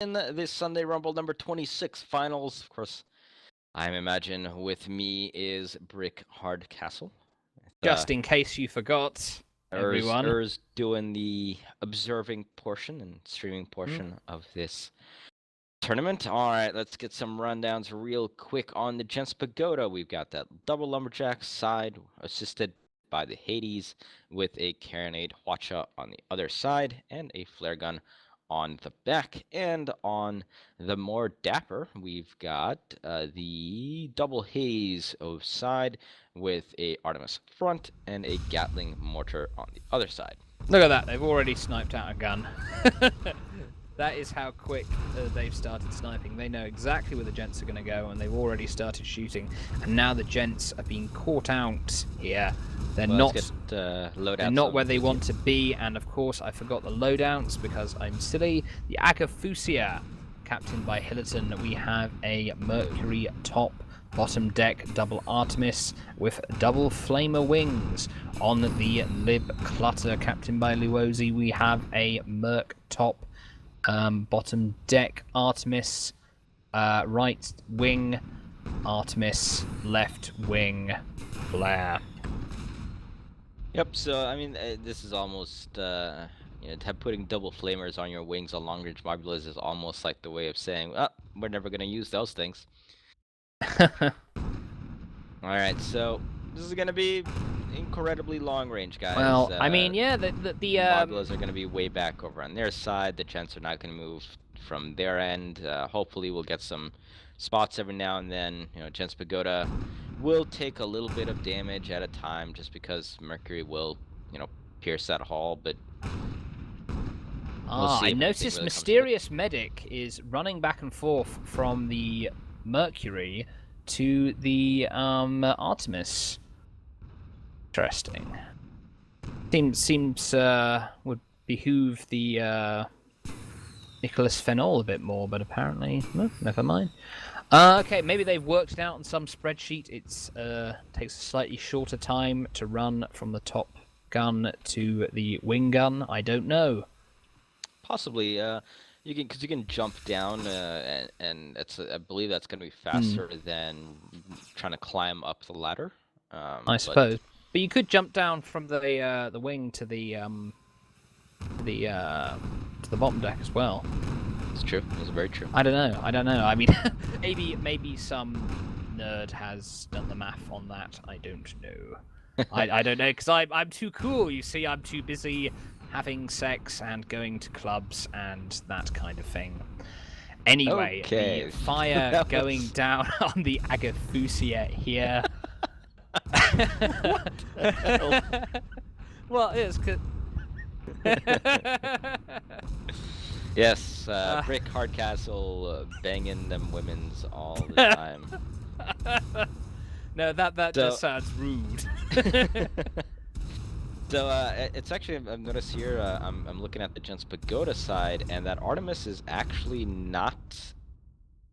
in this Sunday Rumble number 26 finals. Of course, I imagine with me is Brick Hardcastle. Just in case you forgot, everyone. Urs doing the observing portion and streaming portion of this tournament. All right, let's get some rundowns real quick on the Gents Pagoda. We've got that double lumberjack side assisted by the Hades with a carronade Hwacha on the other side and a flare gun on the back. And on the more dapper, we've got the double haze of side with a Artemis front and a Gatling mortar on the other side. Look at that, they've already sniped out a gun. That is how quick they've started sniping. They know exactly where the Gents are going to go, and they've already started shooting. And now the Gents are being caught out here. They're not where they want to be. And of course, I forgot the loadouts because I'm silly. The Agafusia, captained by Hillerton. We have a Mercury top, bottom deck, double Artemis with double Flamer wings. On the Lib Clutter, captained by Luozi, we have a Merc top, bottom deck Artemis, right wing Artemis, left wing Flare. Yep, so I mean, this is almost, putting double flamers on your wings on long range modulas is almost like the way of saying, oh, we're never going to use those things. Alright, so this is going to be incredibly long range, guys. Well, I mean, yeah, the modulas are going to be way back over on their side. The Gents are not going to move from their end. Hopefully we'll get some spots every now and then. Gents Pagoda will take a little bit of damage at a time just because Mercury will, pierce that hull, but we'll see. I noticed really Mysterious Medic is running back and forth from the Mercury to the Artemis. Interesting. Seems would behoove the Nicholas Fenol a bit more, but apparently, no, never mind. Okay, maybe they've worked it out on some spreadsheet. It's takes a slightly shorter time to run from the top gun to the wing gun. I don't know. Possibly, you can jump down, and I believe that's going to be faster than trying to climb up the ladder. I suppose, but you could jump down from the wing to the bottom deck as well. It's true. It's very true. I don't know. I mean, maybe some nerd has done the math on that. I don't know. I don't know because I'm too cool. You see, I'm too busy having sex and going to clubs and that kind of thing. Anyway, the fire going down on the Agafusia here. What the hell? Well, it's good. Yes, Brick Hardcastle banging them women's all the time. No, that just sounds rude. So it's actually, I've noticed here, I'm looking at the Gents Pagoda side, and that Artemis is actually not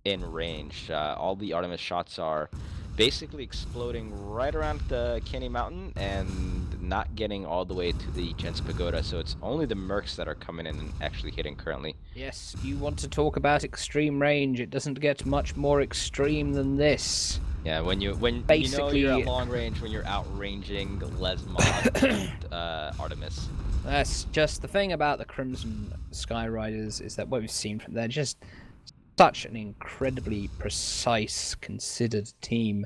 in range. All the Artemis shots are basically exploding right around the Canny Mountain and not getting all the way to the Gents Pagoda, so it's only the Mercs that are coming in and actually hitting currently. Yes, you want to talk about extreme range, it doesn't get much more extreme than this. Yeah, when basically, you're at long range, when you're outranging Lesmod and Artemis. That's just the thing about the Crimson Skyriders, is that what we've seen from they're just such an incredibly precise, considered team.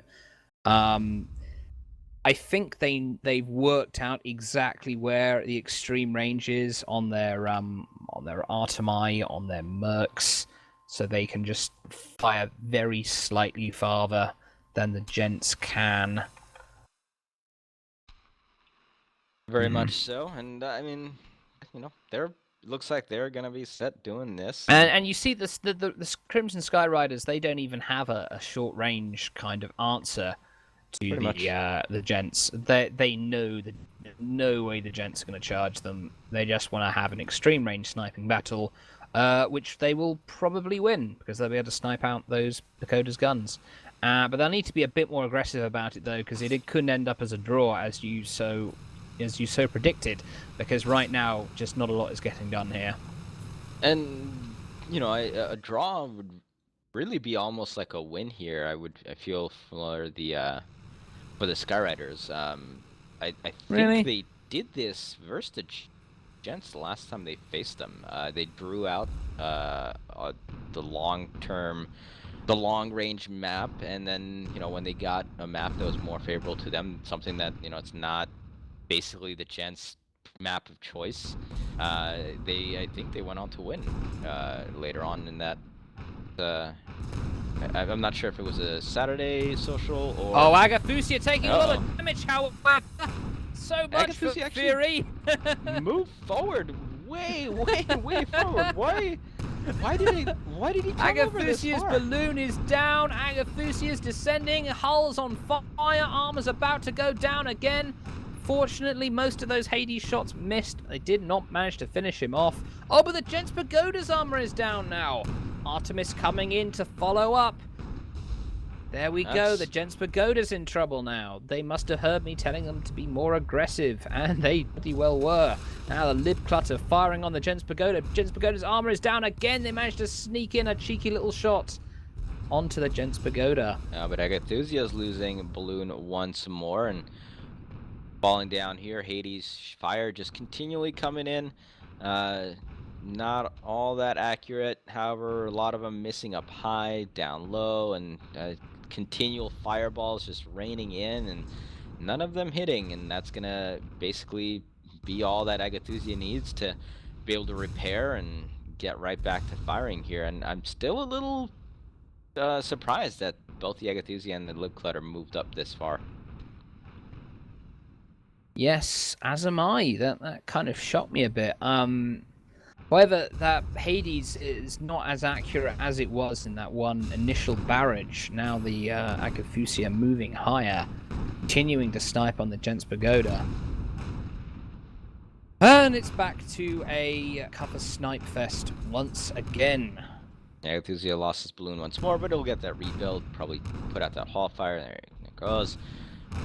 I think they've worked out exactly where the extreme range is on their Artemi, on their Mercs, so they can just fire very slightly farther than the Gents can. Very much so, and I mean, looks like they're gonna be set doing this. And you see this, the Crimson Skyriders, they don't even have a short range kind of answer to the Gents. They know that no way the Gents are going to charge them. They just want to have an extreme range sniping battle, which they will probably win because they'll be able to snipe out those Pagoda's guns. But they'll need to be a bit more aggressive about it though, because it could end up as a draw, as you so predicted. Because right now, just not a lot is getting done here. And you know, a draw would really be almost like a win here. I feel for the Skyriders. I think Really? they did this versus the Gents the last time they faced them. They drew out the the long range map, and then when they got a map that was more favorable to them, something that it's not basically the Gents map of choice. I think they went on to win later on in that. I'm not sure if it was a Saturday social or. Oh, Agathusia taking a lot Uh-oh. of damage, however. So much for Agathusia actually Fury. Move forward, way forward. Why did he come over this Agathusia's far? balloon is down. Agathusia's descending. Hull's on fire. Armor's about to go down again. Fortunately, most of those Hades shots missed. They did not manage to finish him off. Oh, but the Gents Pagoda's armor is down now. Artemis coming in to follow up. There we go. The Gents Pagoda's in trouble now. They must have heard me telling them to be more aggressive, and they pretty well were. Now the Lib Clutter firing on the Gents Pagoda. Gents Pagoda's armor is down again. They managed to sneak in a cheeky little shot onto the Gents Pagoda. But Agathusia's losing balloon once more and falling down here. Hades fire just continually coming in. Not all that accurate. However, a lot of them missing up high, down low, and continual fireballs just raining in, and none of them hitting. And that's gonna basically be all that Agathusia needs to be able to repair and get right back to firing here. And I'm still a little surprised that both the Agathusia and the Lib Clutter moved up this far. Yes, as am I. That kind of shocked me a bit. However, that Hades is not as accurate as it was in that one initial barrage. Now the Agathusia moving higher, continuing to snipe on the Gents Pagoda. And it's back to a cover snipe fest once again. Agathusia lost his balloon once more, but it'll get that rebuild. Probably put out that hall fire. There it goes.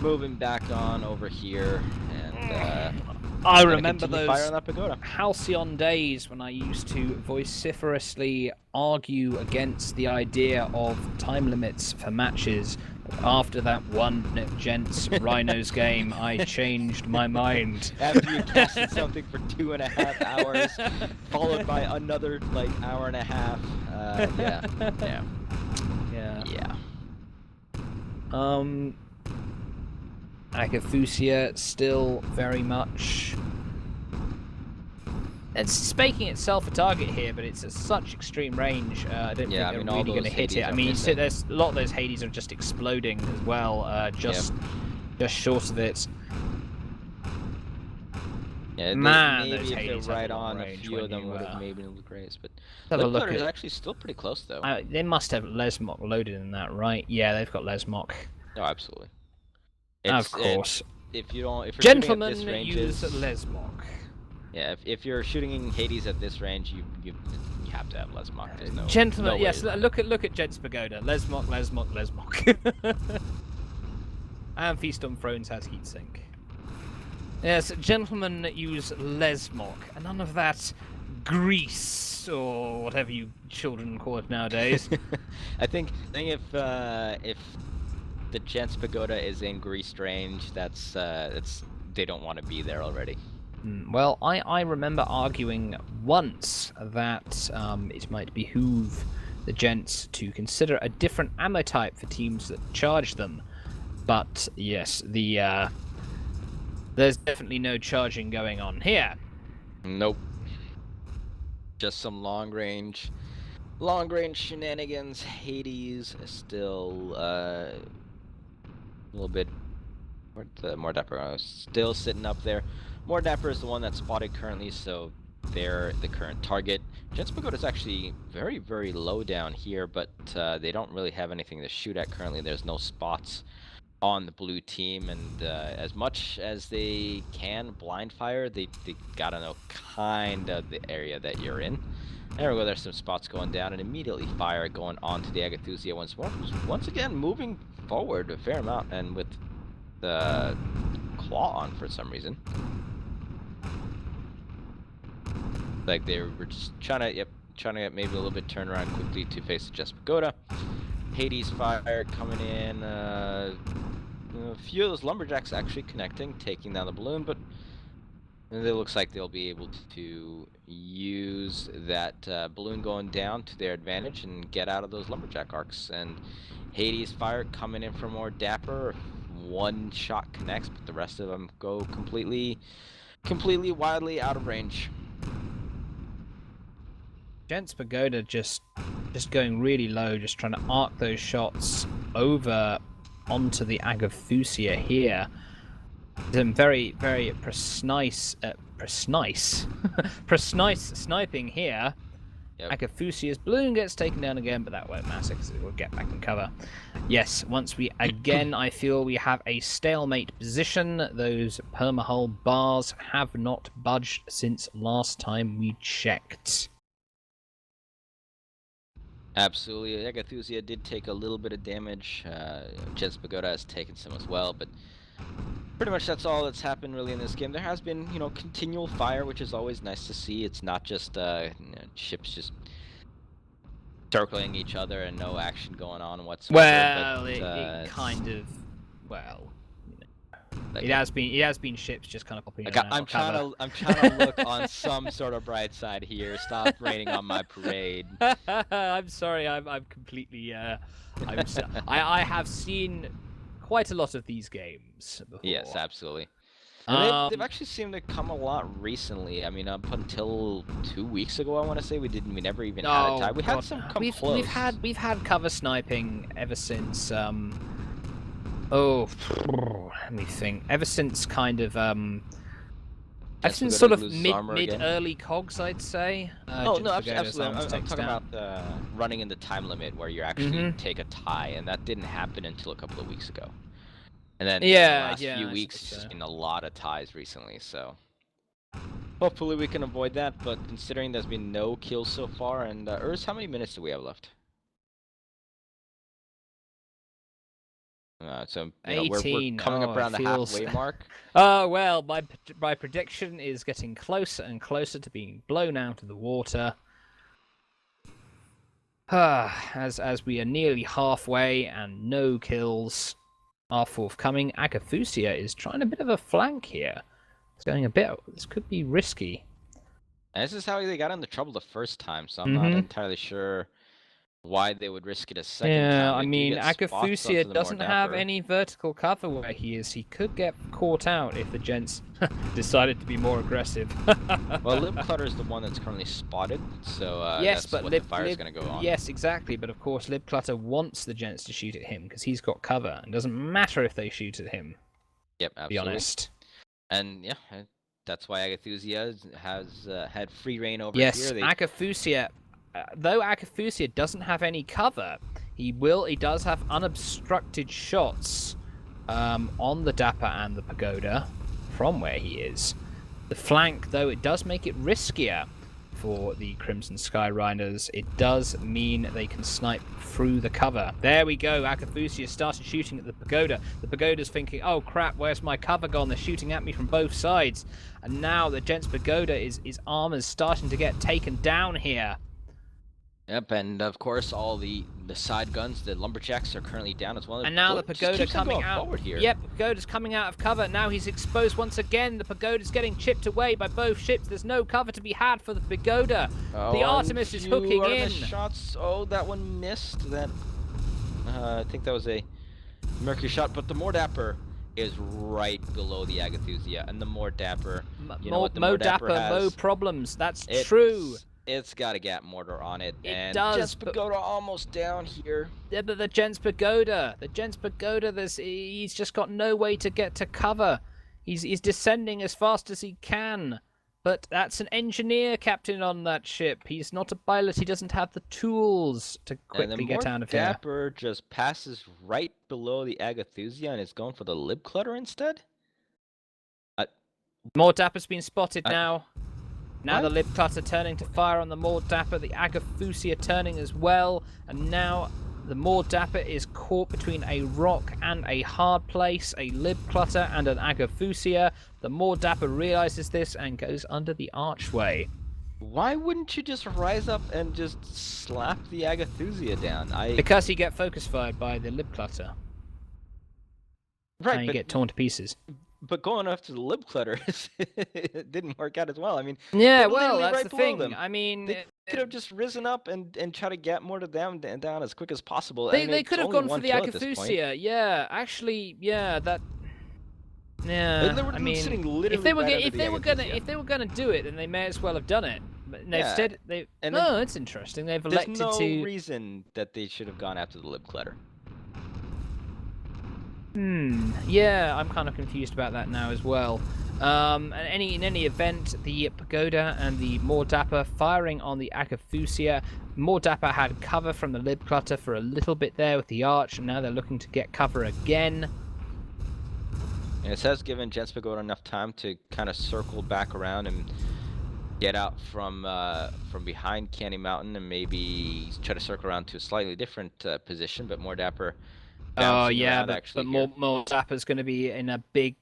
Moving back on over here, and I remember those fire on that pagoda. halcyon days when I used to vociferously argue against the idea of time limits for matches. But after that one Gents Rhinos game, I changed my mind. After you casted something for 2.5 hours, followed by another hour and a half. Yeah. Agathusia still very much. It's making itself a target here, but it's at such extreme range. I don't think they're really going to hit it. I mean, there's a lot of those Hades are just exploding as well, just short of it. Yeah, Man, maybe those if Hades they're right have a on, a range few when of them you, would have maybe looked great. But have a look is at. actually still pretty close though. They must have Lesmok loaded in that, right? Yeah, they've got Lesmok. Oh, absolutely. Of course. If you're Gentlemen shooting at this use ranges, Lesmok. Yeah, if you're shooting Hades at this range, you have to have Lesmok. There's no. Gentlemen, no yes. way. Look at Gents Pagoda. Lesmok. And Feast on Thrones has heatsink. Yes, gentlemen use Lesmok, and none of that grease or whatever you children call it nowadays. I think if the Gents Pagoda is in greased range, that's they don't want to be there already. Well, I remember arguing once that it might behoove the Gents to consider a different ammo type for teams that charge them. But yes, there's definitely no charging going on here. Nope. Just some long range shenanigans. Hades is still a little bit. More Dapper still sitting up there. More Dapper is the one that's spotted currently, so they're the current target. Gents Pagoda is actually very, very low down here, but they don't really have anything to shoot at currently. There's no spots on the blue team, and as much as they can blind fire, they gotta know kind of the area that you're in. There we go, there's some spots going down, and immediately fire going on to the Agathusia once more, who's once again moving forward a fair amount, and with the claw on for some reason. Like they were just trying to, trying to get maybe a little bit turned around quickly to face the Jets Pagoda. Hades fire coming in. A few of those lumberjacks actually connecting, taking down the balloon, but it looks like they'll be able to use that balloon going down to their advantage and get out of those lumberjack arcs. And Hades fire coming in for more dapper. One shot connects, but the rest of them go completely wildly out of range. Gents Pagoda just going really low, just trying to arc those shots over onto the Agathusia here. Some very, very precise sniping here. Yep. Agathusia's balloon gets taken down again, but that won't matter because it will get back in cover. Yes, once we again, I feel we have a stalemate position. Those permahull bars have not budged since last time we checked. Absolutely, Agathusia did take a little bit of damage. Gents Pagoda has taken some as well, but pretty much that's all that's happened really in this game. There has been, continual fire, which is always nice to see. It's not just ships just circling each other and no action going on whatsoever. Well, but, it kind of, like, it has been ships just kind of popping in and out. I'm trying to look on some sort of bright side here. Stop raining on my parade. I'm sorry. I'm completely. I have seen quite a lot of these games before. Yes, absolutely. And they've actually seemed to come a lot recently. I mean, up until 2 weeks ago, I want to say we never even had a tie. We had some come close. We've had cover sniping ever since. Let me think. Ever since kind of I've seen sort of mid-early cogs, I'd say. No, absolutely. I'm talking about running in the time limit where you actually take a tie, and that didn't happen until a couple of weeks ago. And then the last few weeks, there's been a lot of ties recently, so hopefully we can avoid that. But considering there's been no kills so far, and Urs, how many minutes do we have left? So 18. We're coming up around the halfway mark. Oh well, my prediction is getting closer and closer to being blown out of the water. As we are nearly halfway and no kills are forthcoming. Agathusia is trying a bit of a flank here. It's going a bit. This could be risky. And this is how they got into trouble the first time, so I'm not entirely sure why they would risk it a second time. Yeah, I mean, Agathusia doesn't have any vertical cover where he is. He could get caught out if the Gents decided to be more aggressive. Well, Lib Clutter is the one that's currently spotted, so yes, that's but what the fire is going to go on. Yes, exactly, but of course Lib Clutter wants the Gents to shoot at him because he's got cover, and it doesn't matter if they shoot at him. Yep, absolutely. To be honest. And yeah, that's why Agathusia has had free reign over here. Yes, Agathusia... though Agathusia doesn't have any cover, he does have unobstructed shots on the Dapper and the Pagoda from where he is. The flank, though, it does make it riskier for the Crimson Skyriders. It does mean they can snipe through the cover. There we go. Agathusia started shooting at the Pagoda. The Pagoda's thinking, oh crap, where's my cover gone? They're shooting at me from both sides. And now the Gents Pagoda is armor's starting to get taken down here. Yep, and of course all the side guns, the lumberjacks are currently down as well. And now the Pagoda coming out. Here. Yep, Pagoda's coming out of cover. Now he's exposed once again. The Pagoda's getting chipped away by both ships. There's no cover to be had for the Pagoda. Oh, the Artemis is hooking in. Shots. Oh, that one missed. That I think that was a Mercury shot, but the more Dapper is right below the Agathusia, and the more Dapper, Mo Dapper, Mo problems. That's true. It's got a gap mortar on it, and does, Gents Pagoda almost down here. Yeah, but the Gents Pagoda, he's just got no way to get to cover. He's descending as fast as he can, but that's an engineer captain on that ship. He's not a pilot. He doesn't have the tools to quickly get out of here. And the Dapper just passes right below the Agathusia and is going for the Lib Clutter instead. More Dapper's been spotted now. Now the Lib Clutter turning to fire on the Maud Dapper, the Agathusia turning as well, and now the Maud Dapper is caught between a rock and a hard place, a Lib Clutter and an Agathusia. The Maud Dapper realizes this and goes under the archway. Why wouldn't you just rise up and just slap the Agathusia down? Because you get focus fired by the lib clutter. Right, And you get torn to pieces. But going after the lib clutter, it didn't work out as well. I mean, Yeah, they're well, literally that's right the below thing. them. I mean, They could have just risen up and try to get more to them down as quick as possible. I they mean, they it's could have only gone for one the kill at this point. Agathusia. Yeah, actually, yeah, that. They Yeah, were I mean, sitting literally if they were right under if the they were gonna Agathusia. if they were gonna do it, then they may as well have done it. But instead, they. and Oh, it's interesting. They've there's elected no to. reason that they should have gone after the lib clutter. Yeah, I'm kind of confused about that now as well. And in any event, the Pagoda and the Mordappa firing on the Agathusia. Mordappa had cover from the lib clutter for a little bit there with the arch, and now they're looking to get cover again. And it has given Gents Pagoda enough time to kind of circle back around and get out from behind Candy Mountain and maybe try to circle around to a slightly different position, but Mordappa bouncing around actually here. Mordappa's going to be in a big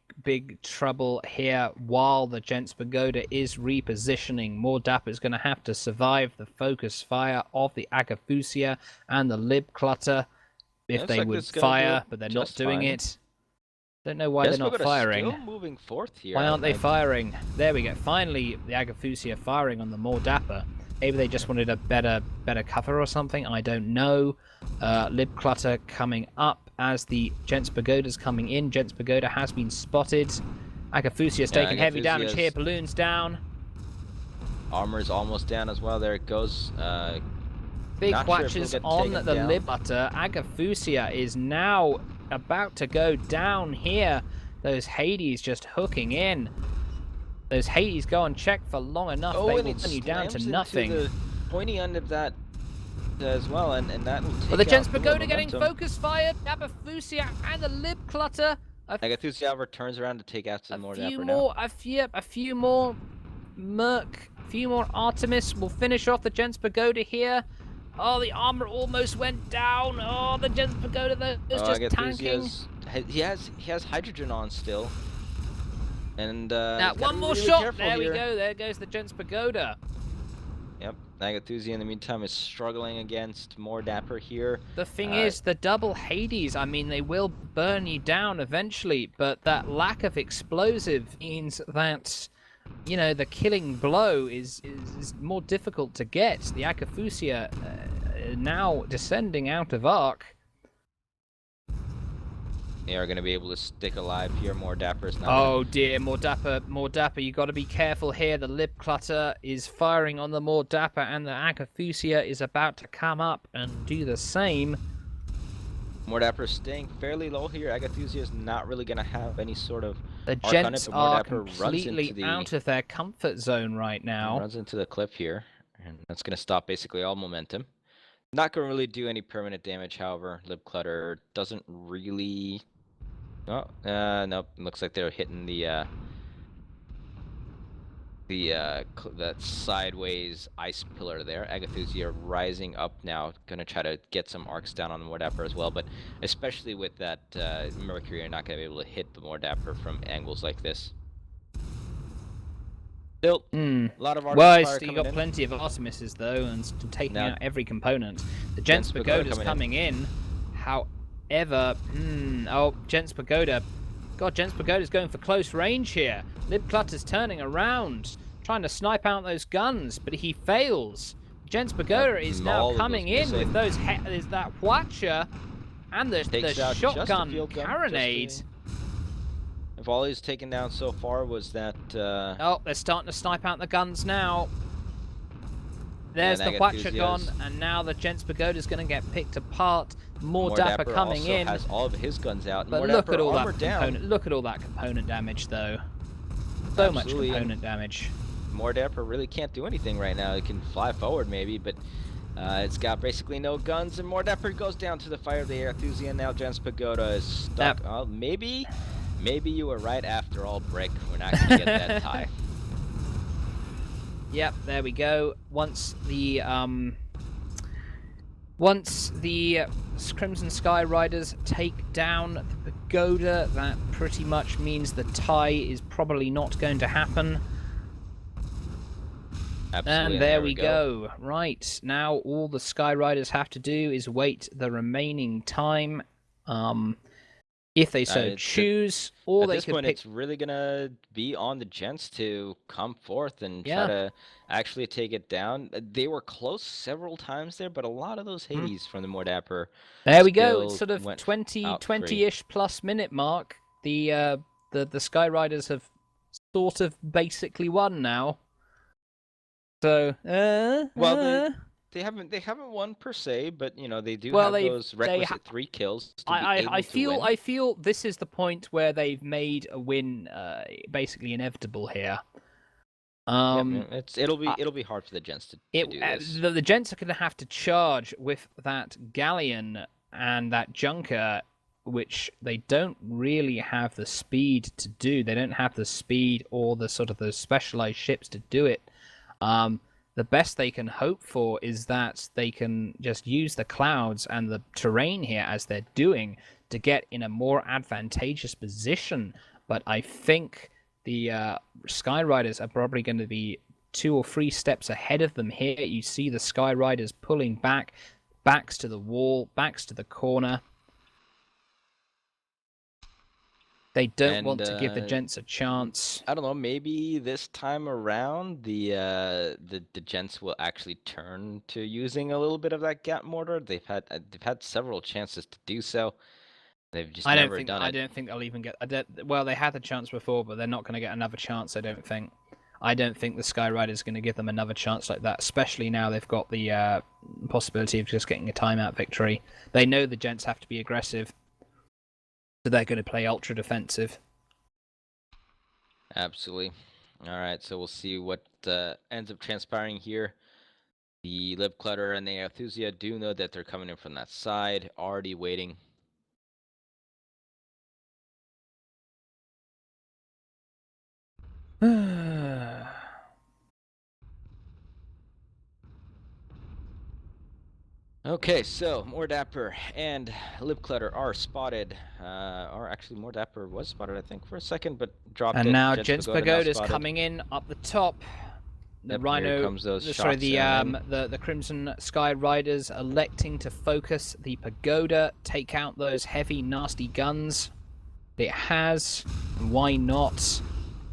trouble here while the Gents Pagoda is repositioning. Mordappa is going to have to survive the focus fire of the Agathusia and the lib clutter if they would fire, but they're not doing it. Don't know why they're not firing. Still moving forth here. Why aren't they firing? There we go. Finally, the Agathusia firing on the Mordappa. Maybe they just wanted a better cover or something. I don't know. Lib clutter coming up as the Gents Pagoda's coming in. Gents Pagoda has been spotted. Agathusia's taking heavy damage here. Balloons down. Armor's almost down as well. There it goes. Big whatches on the lib clutter. Agathusia is now about to go down here. Those Hades just hooking in. Those Hades go unchecked for long enough. They will turn you down to nothing. The pointy end of that as well, and that will take the Gents Pagoda getting focus fired. Agathusia and the lib clutter. Agathusia returns around to take out some more Dapper now. A few more Merc, a few more Artemis will finish off the Gents Pagoda here. Oh, the armor almost went down. Oh, the Gents Pagoda though is just tanking. He has hydrogen on still. And now one more really shot. There we here. go. There goes the Gents Pagoda. Yep, Agathusia in the meantime is struggling against more Dapper here. The thing is, the double Hades, I mean, they will burn you down eventually, but that lack of explosive means that, you know, the killing blow is more difficult to get. The Agathusia now descending out of arc. They are going to be able to stick alive here. More Dappers now. Oh dear, Mordappa, you got to be careful here. The lib clutter is firing on the Mordappa, and the Agathusia is about to come up and do the same. Mordapper staying fairly low here. Agathusia is not really going to have any sort of The Gents are completely out of their comfort zone right now. Runs into the cliff here, and that's going to stop basically all momentum. Not going to really do any permanent damage, however. Lib Clutter doesn't really... Oh, nope. Looks like they're hitting that sideways ice pillar there. Agathusia rising up now, gonna try to get some arcs down on the Mordapper as well, but especially with that Mercury, you're not gonna be able to hit the Mordapper from angles like this. Still, a lot of Artemis fire you got plenty of Artemises though, and taking out every component. The Gents Pagoda's coming in. However, oh, Gents Pagoda. God, Gents Pagoda's going for close range here. Lib Clutter's turning around, trying to snipe out those guns, but he fails. Gents Pagoda is now coming in with those that Watcher and the shotgun carronade. If all he's taken down so far was that... Oh, they're starting to snipe out the guns now. There's the Watcher gone, and now the Gents Pagoda's going to get picked apart. Mordappa coming in. Has all of his guns out. But look at all that component. Look at all that component damage, though. So much component damage. Mordappa really can't do anything right now. It can fly forward maybe, but it's got basically no guns. And Mordappa goes down to the fire of the Agathusia. Now Gents Pagoda is stuck. Maybe you were right after all, Brick. We're not going to get that tie. Yep, there we go. Once the Crimson Sky Riders take down the Pagoda, that pretty much means the tie is probably not going to happen. Absolutely, And there we go. Right, now all the Skyriders have to do is wait the remaining time. If they so choose, or at they this could point, pick... it's really gonna be on the Gents to come forth and try Yeah. to actually take it down. They were close several times there, but a lot of those Hades from the more dapper There we go. It's still sort of went 20, out free. 20-ish plus minute mark. The Skyriders have sort of basically won now. So, Well, they haven't won per se, but you know they do well, have those requisite 3 kills to be able to win. I feel this is the point where they've made a win basically inevitable here. Yeah, it'll be hard for the Gents to do this. The Gents are going to have to charge with that galleon and that junker, which they don't really have the speed to do. They don't have the speed or the sort of those specialized ships to do it. The best they can hope for is that they can just use the clouds and the terrain here as they're doing to get in a more advantageous position. But I think the Skyriders are probably going to be 2 or 3 steps ahead of them here. You see the Skyriders pulling back, backs to the wall, backs to the corner. They don't want to give the Gents a chance. I don't know. Maybe this time around, the Gents will actually turn to using a little bit of that gap mortar. They've had several chances to do so. They've just never done it. I don't think they'll even get. Well, they had the chance before, but they're not going to get another chance. I don't think. I don't think the Skyriders going to give them another chance like that. Especially now they've got the possibility of just getting a timeout victory. They know the Gents have to be aggressive. So they're going to play ultra defensive. Absolutely. All right, so we'll see what ends up transpiring here. The Lib Clutter and the Aethusia do know that they're coming in from that side, already waiting. Okay, so More Dapper and Lip Clutter are spotted. Or actually, More Dapper was spotted, I think, for a second, but dropped it. And now Gents Pagoda's coming in up the top. The Rhino, comes those sorry, shots the Crimson Sky Riders electing to focus the Pagoda, take out those heavy, nasty guns. It has. Why not?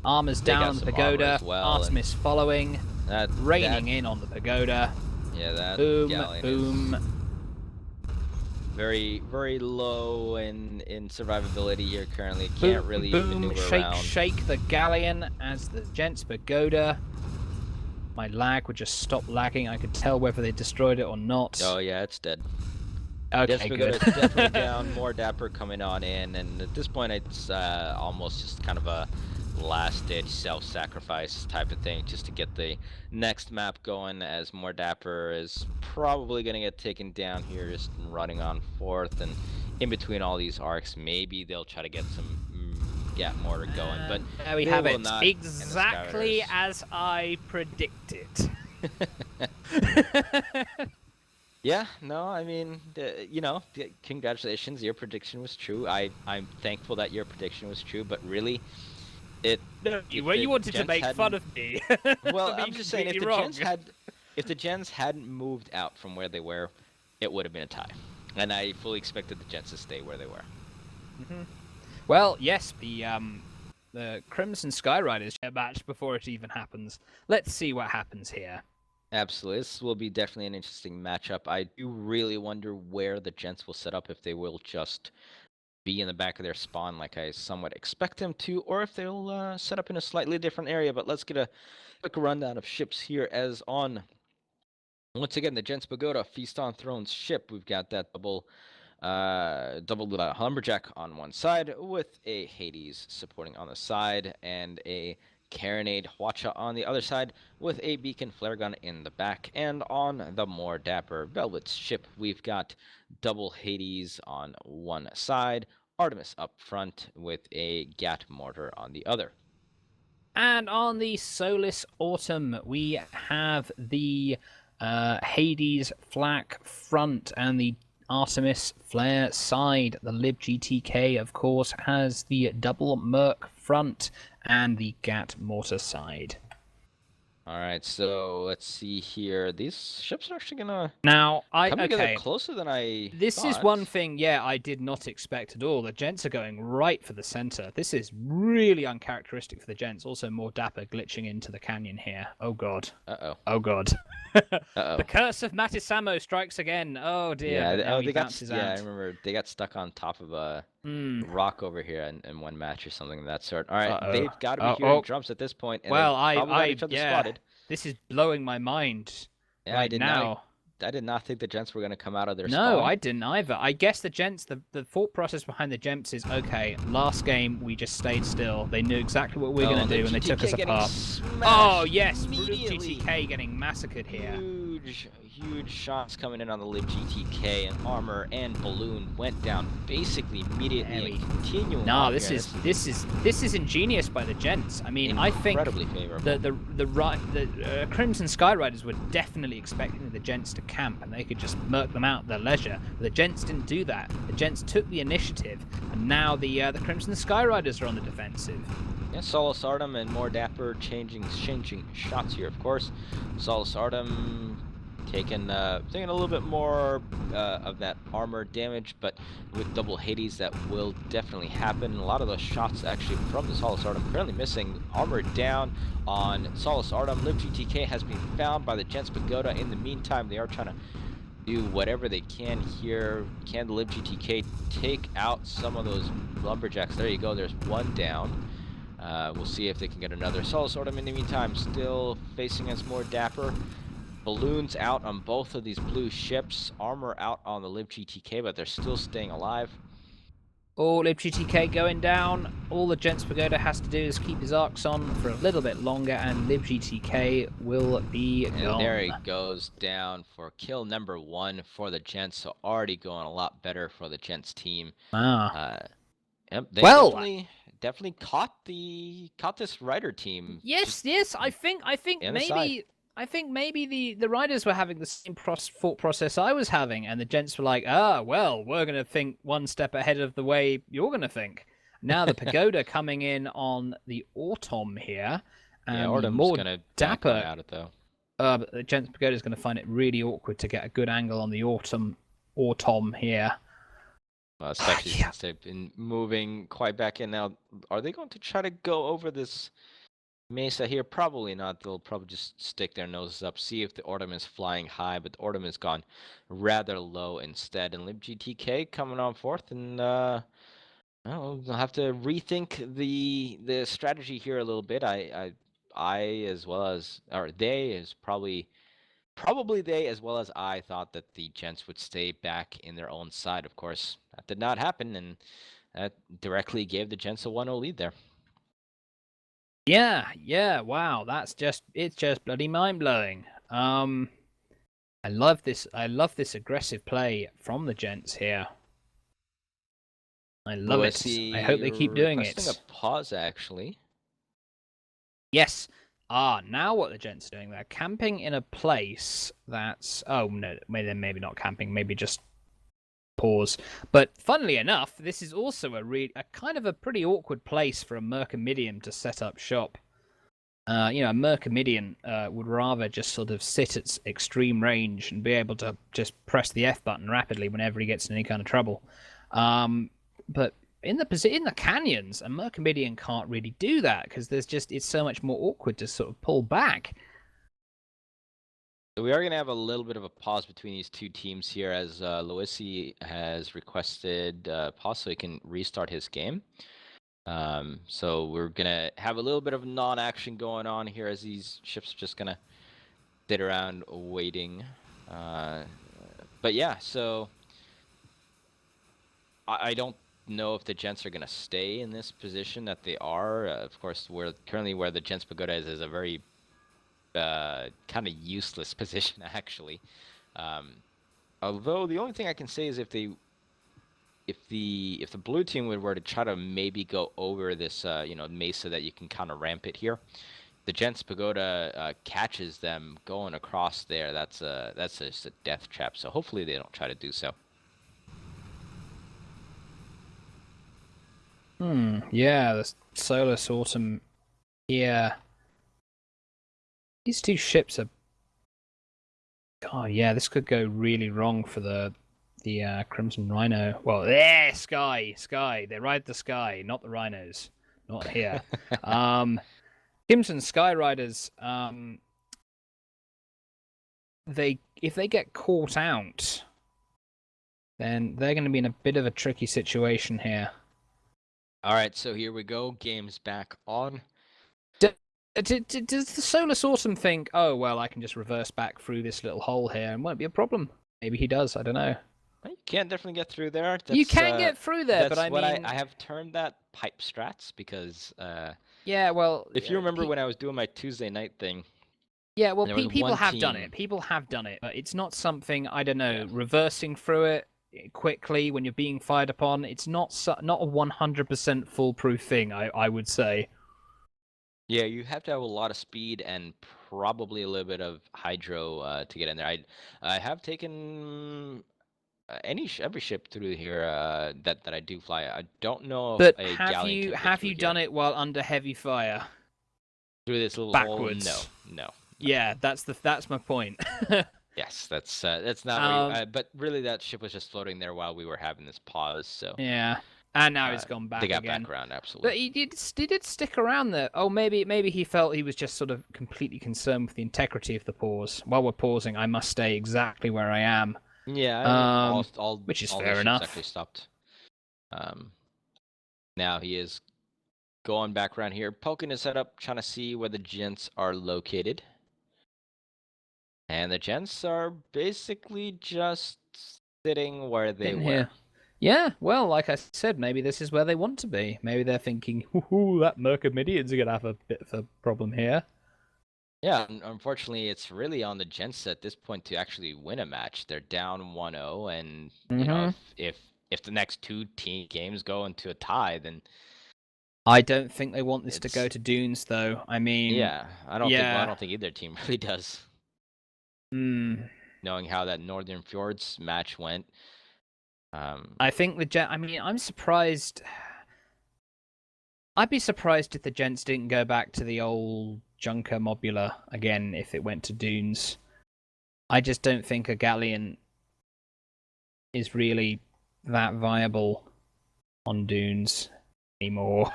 Armor's down on the Pagoda. Well, Artemis following. Raining in on the Pagoda. Yeah, that boom, boom. Very, very low in survivability here currently. Can't really maneuver around. Shake the galleon as the Gents Pagoda. My lag would just stop lagging. I could tell whether they destroyed it or not. Oh yeah, it's dead. Okay, good. It's definitely down. More Dapper coming on in, and at this point, it's almost just kind of a last-ditch self-sacrifice type of thing, just to get the next map going. As More Dapper is probably going to get taken down here, just running on fourth, and in between all these arcs, maybe they'll try to get some gap mortar going. But there we have it, exactly as I predicted. Yeah, no, I mean, you know, congratulations, your prediction was true. I'm thankful that your prediction was true, but really, you wanted to make fun of me. Well, I'm just saying, if the Gens hadn't moved out from where they were, it would have been a tie, and I fully expected the Gents to stay where they were. Well, yes, the Crimson Skyriders match before it even happens. Let's see what happens here. Absolutely. This will be definitely an interesting matchup. I do really wonder where the Gents will set up, if they will just be in the back of their spawn like I somewhat expect them to, or if they'll set up in a slightly different area. But let's get a quick rundown of ships here. As on, once again, the Gents Pagoda, Feast on Thrones ship. We've got that double lumberjack on one side with a Hades supporting on the side, and a Carronade Hwacha on the other side with a beacon flare gun in the back. And on the More Dapper Velvet's ship, we've got double Hades on one side, Artemis up front with a Gat mortar on the other. And on the Solis Autumn, we have the Hades flak front and the Artemis flare side. The Lib GTK, of course, has the double Merc front and the Gat mortar side. All right, so let's see here. These ships are actually gonna Now, come together okay. closer than I This is one thought. thing, yeah, I did not expect at all. The Gents are going right for the center. This is really uncharacteristic for the Gents. Also, more Dapper glitching into the canyon here. Oh god. Uh-oh. Oh god. The Uh-oh. curse of Matisamo strikes again. Oh dear, Yeah, but now oh, he bounces yeah, I out. remember they got stuck on top of a Hmm. rock over here in one match or something of that sort. All right, Uh-oh. they've got to be Oh, hearing oh. drums at this point, and they've Well, probably got each other yeah. spotted. This is blowing my mind Yeah, right now. I did not think the Gents were gonna come out of their No, spawn. I didn't either. I guess the Gents, the thought process behind the Gents is, okay, last game we just stayed still. They knew exactly what we were Oh, going and to the do, and they took GTK us getting apart. Oh, smashed yes, Blue immediately. GTK getting massacred here. Huge shots coming in on the Lib GTK, and Armor and Balloon went down basically immediately and continuing No, on this here. is ingenious by the Gents. I mean, I think incredibly favorable. the Crimson Skyriders were definitely expecting the Gents to camp and they could just murk them out at their leisure. But the Gents didn't do that. The Gents took the initiative, and now the Crimson Skyriders are on the defensive. Yeah, Solus Artem and more Dapper changing shots here, of course. Solus Artem taking a little bit more of that armor damage, but with double Hades that will definitely happen. And a lot of those shots actually from the Solus Artem currently missing. Armor down on Solus Artem. Lib GTK has been found by the Gents Pagoda. In the meantime, they are trying to do whatever they can here. Can the Lib GTK take out some of those lumberjacks? There you go, there's one down. We'll see if they can get another. Solus Artem in the meantime still facing against more Dapper. Balloons out on both of these blue ships. Armor out on the Lib GTK, but they're still staying alive. Oh, Lib GTK going down. All the Gents Pagoda has to do is keep his arcs on for a little bit longer, and Lib GTK will be And gone. there he goes down for kill number 1 for the Gents. So already going a lot better for the Gents team. Yep, they definitely caught this Rider team. Yes, I think maybe the riders were having the same thought process I was having, and the Gents were like, well, we're gonna think one step ahead of the way you're gonna think. Now the Pagoda coming in on the Autumn here, and yeah, Autumn's gonna Dapper out it though. But the Gents Pagoda is going to find it really awkward to get a good angle on the Autumn here. Especially since they've been moving quite back in now. Are they going to try to go over this mesa here? Probably not. They'll probably just stick their noses up, see if the Autumn is flying high, but the Autumn has gone rather low instead. And Lib GTK coming on fourth, and they'll have to rethink the strategy here a little bit. I as well as, or they is probably they, as well as I, thought that the Gents would stay back in their own side. Of course, that did not happen, and that directly gave the Gents a 1-0 lead there. Yeah, wow, it's just bloody mind-blowing. I love this aggressive play from the Gents here. I love it. I hope they keep doing it. Requesting a pause, actually. Yes. Now what the Gents are doing, they're camping in a place that's... Oh, no, maybe not camping, maybe just pause. But funnily enough, this is also a kind of a pretty awkward place for a Mercamidian to set up shop. A Mercamidian would rather just sort of sit at extreme range and be able to just press the F button rapidly whenever he gets in any kind of trouble. But in the canyons, a Mercamidian can't really do that because it's so much more awkward to sort of pull back. So we are going to have a little bit of a pause between these two teams here, as Loisi has requested pause so he can restart his game. So we're going to have a little bit of non-action going on here as these ships are just going to sit around waiting. But yeah, so I don't know if the Gents are going to stay in this position that they are. Of course, where the Gents Pagoda is a very kind of useless position, actually. Although the only thing I can say is if the blue team were to try to maybe go over this mesa that you can kind of ramp it here, the Gents Pagoda catches them going across there. That's just a death trap. So hopefully they don't try to do so. Yeah, the Solus Autumn here These two ships are. Oh yeah, this could go really wrong for the Crimson Rhino. Well, there, Sky. They ride the Sky, not the Rhinos. Not here. Crimson Sky Riders. If they get caught out, then they're going to be in a bit of a tricky situation here. All right, so here we go. Game's back on. Does the Solus Autumn think, oh, well, I can just reverse back through this little hole here and won't be a problem? Maybe he does, I don't know. You can definitely get through there. You can get through there, but I mean... I have termed that pipe strats because... yeah, well... if you remember when I was doing my Tuesday night thing... Yeah, well, people have done it. People have done it, but it's not something, I don't know, reversing through it quickly when you're being fired upon. It's not a 100% foolproof thing, I would say. Yeah, you have to have a lot of speed and probably a little bit of hydro to get in there. I have taken every ship through here that I do fly. I don't know if a galleon have you done it while under heavy fire? Through this little backwards hole? No. Yeah, that's my point. Yes, that's not. But really, that ship was just floating there while we were having this pause. So yeah, and now he's gone back. They got again. back around, absolutely. But he did stick around there. Oh, maybe he felt he was just sort of completely concerned with the integrity of the pause. While we're pausing, I must stay exactly where I am. Yeah, which is all fair enough. Actually stopped. Now he is going back around here, poking his head up, trying to see where the Gents are located. And the Gents are basically just sitting where they were. Here. Yeah, well, like I said, maybe this is where they want to be. Maybe they're thinking, "Ooh, that Mercamidians are gonna have a bit of a problem here." Yeah, unfortunately, it's really on the Gents at this point to actually win a match. They're down 1-0, and you know, if the next two team games go into a tie, then I don't think they want this to go to Dunes, though. I mean, yeah, I don't think either team really does. Knowing how that Northern Fjords match went, I think I'm surprised. I'd be surprised if the Gents didn't go back to the old Junker Mobula again if it went to Dunes. I just don't think a galleon is really that viable on Dunes anymore.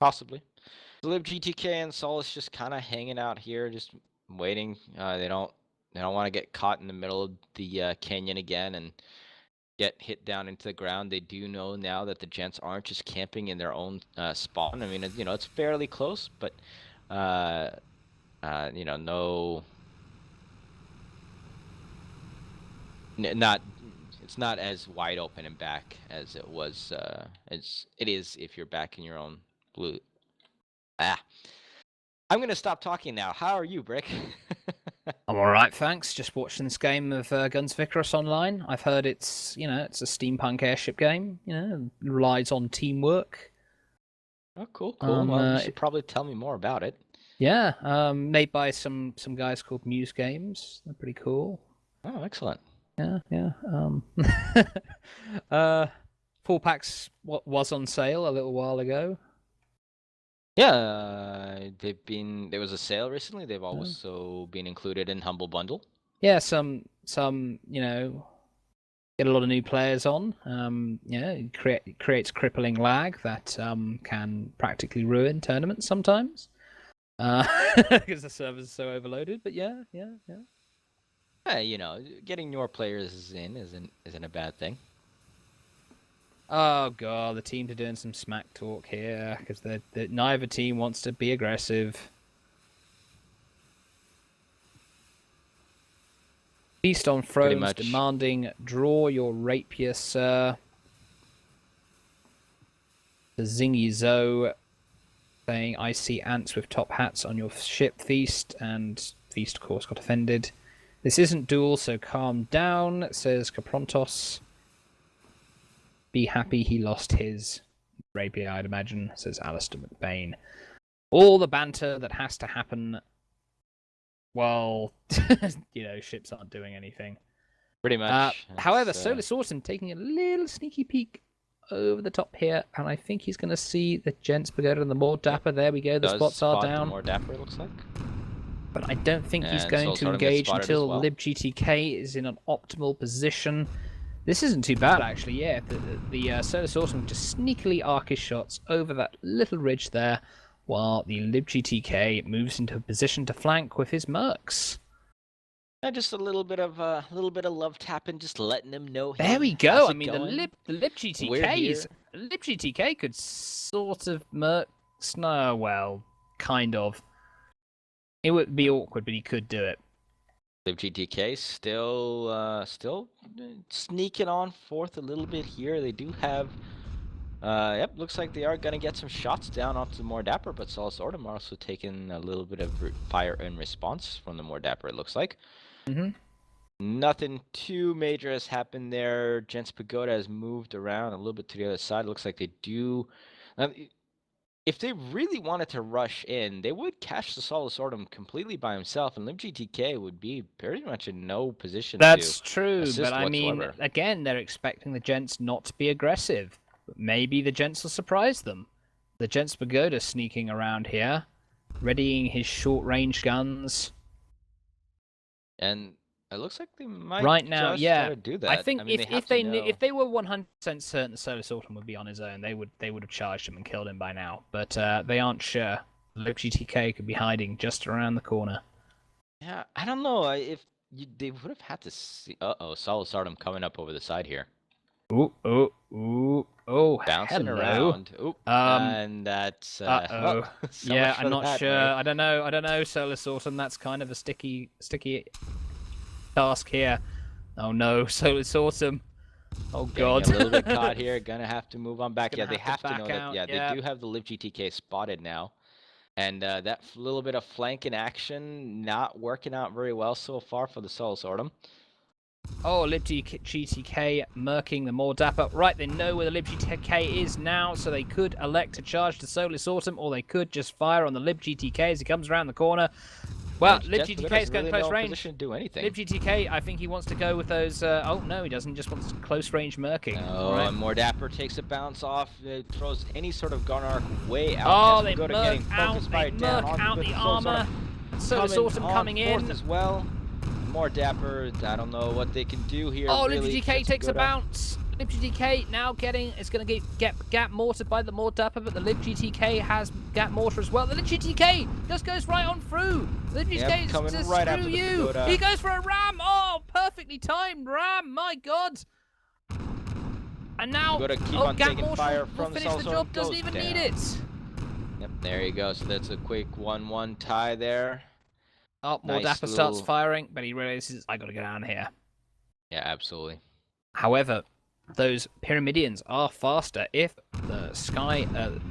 Possibly. Live GTK and Solus just kind of hanging out here, just waiting. They don't want to get caught in the middle of the canyon again and get hit down into the ground. They do know now that the Gents aren't just camping in their own spawn. I mean, it's fairly close, but it's not as wide open and back as it was as it is if you're back in your own blue. I'm gonna stop talking now. How are you, Brick? I'm all right, thanks. Just watching this game of Guns Vicarus online. I've heard it's a steampunk airship game. Relies on teamwork. Oh, cool. Well, you should probably tell me more about it. Yeah, made by some guys called Muse Games. They're pretty cool. Oh, excellent. Yeah. Full packs was on sale a little while ago. Yeah, there was a sale recently. They've also been included in Humble Bundle. Yeah, some get a lot of new players on. It creates crippling lag that can practically ruin tournaments sometimes. Because the servers are so overloaded. But yeah. Getting your players in isn't a bad thing. Oh god, the teams are doing some smack talk here because neither team wants to be aggressive. Feast on thrones, demanding draw your rapier, sir. The Zingy Zo saying, I see ants with top hats on your ship, Feast, and Feast, of course, got offended. This isn't duel, so calm down, says Caprontos. Be happy he lost his rapier, I'd imagine, says Alistair McBain. All the banter that has to happen while, ships aren't doing anything. Pretty much. However, Solus Autumn taking a little sneaky peek over the top here, and I think he's going to see the Gents Pagoda and the More Dapper. There we go, the spots are down. The More Dapper, it looks like. but I don't think he's And going to Soulstorm gets engage spotted as until well. libGTK is in an optimal position. This isn't too bad, actually, yeah. The Solus Autumn just sneakily arc his shots over that little ridge there, while the libGTK moves into a position to flank with his mercs. Just a little bit of love tapping, just letting them know. Hey, There we go. how's I it mean, going? the We're libGTK's here. libGTK could sort of merc. No, well, kind of. It would be awkward, but he could do it. libGTK still sneaking on fourth a little bit here. They do have. Yep, looks like they are gonna get some shots down onto the more dapper, but Solus Ortum also taking a little bit of fire in response from the more dapper. It looks like. Mm-hmm. Nothing too major has happened there. Gents Pagoda has moved around a little bit to the other side. It looks like they do. If they really wanted to rush in, they would catch the Solus Ortum completely by himself, and libGTK would be pretty much in no position That's to true, assist but I whatsoever. mean, again, they're expecting the Gents not to be aggressive. But maybe the Gents will surprise them. The Gents Pagoda sneaking around here, readying his short-range guns. And it looks like they might Right now, just yeah. try to do that. I think mean, if they were 100% certain the Solus Autumn would be on his own, they would have charged him and killed him by now. But they aren't sure. libGTK could be hiding just around the corner. Yeah, I don't know if they would have had to see. Solus Ortum coming up over the side here. Ooh, Bouncing hello. around. Oop. And that's Uh-oh. well, so Yeah, much for I'm not that, sure. right? I don't know, Solus Autumn. That's kind of a sticky task here. Oh no, Solus Autumn. Oh god. Getting a little bit caught here. Gonna have to move on back. Yeah, Gonna they have have to to know back that. out, Yeah, yeah. they do have the libGTK spotted now. And that little bit of flank in action not working out very well so far for the Solus Ortum. Oh, libGTK murking the more dapper. Right, they know where the libGTK is now, so they could elect to charge the Solus Autumn, or they could just fire on the libGTK as he comes around the corner. Well, libGTK is going close range. To do anything. libGTK, I think he wants to go with those. Oh no, he doesn't. Just wants close range murking. Oh, right. and more dapper takes a bounce off. It throws any sort of gun arc way out. Oh, they Gents Pagoda murk getting out. focused They by down murk onto out the armor. Solus Autumn coming in as well. More dapper. I don't know what they can do here. Oh, really. libGTK takes a bounce. libGTK now is going to get gap mortared by the more dapper, but the libGTK has gap mortar as well. The libGTK just goes right on through. The libGTK is coming just right screw after the you. Pagoda. He goes for a ram. Oh, perfectly timed ram. My God. And now, Pagoda keep on gap taking mortar fire will from the finish the Solus job. Ortum, Doesn't goes even down. need it. Yep, there you go. So that's a quick 1-1 tie there. Oh, more Nice dapper starts little- firing, but he realizes I got to get down here. Yeah, absolutely. However, those Pyramidians are faster. If the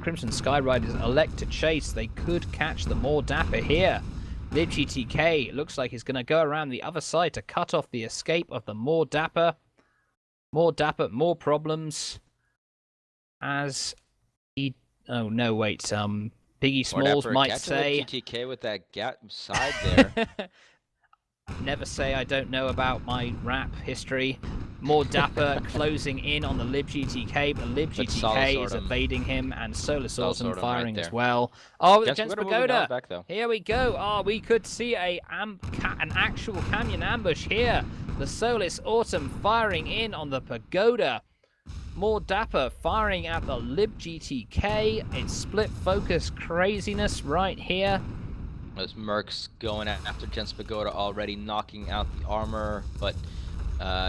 Crimson Sky Riders elect to chase, they could catch the more dapper here. libGTK looks like he's going to go around the other side to cut off the escape of the more dapper. More dapper, more problems. As he... Oh, no, wait. Biggie Smalls might say... libGTK with that gap side there. Never say I don't know about my rap history. More dapper closing in on the libGTK, but libGTK is evading him, and Solus Autumn firing as well. Oh, the Gents Pagoda. Here we go. Oh, we could see an actual canyon ambush here. The Solus Autumn firing in on the Pagoda. More dapper firing at the libGTK. It's split focus craziness right here. As Merc's going after Gents Pagoda already knocking out the armor, but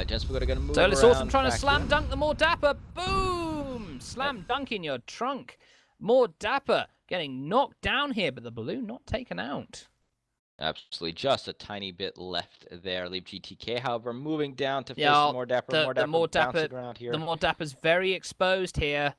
Gents Pagoda gonna move Solus around. Autumn trying to slam dunk the more dapper. Boom! Slam dunk in your trunk. More dapper getting knocked down here, but the balloon not taken out. Absolutely, just a tiny bit left there. libGTK, however, moving down to face Yeah, the more dapper. The more dapper, around here. the more dapper's very exposed here.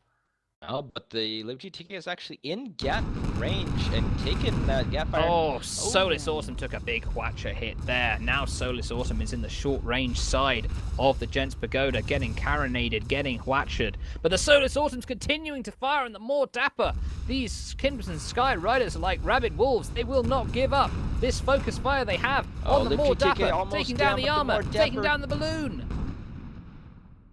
Oh, but the libGTK is actually in gap range and taking that gap fire. Oh, Solus Autumn took a big whatcher hit there. Now Solus Autumn is in the short range side of the Gents Pagoda, getting carronaded, getting whatchered. But the Solus Autumn's continuing to fire on the more dapper. These Crimson Sky Riders are like rabid wolves. They will not give up. This focus fire they have on the more dapper, taking down the armor, taking down the balloon.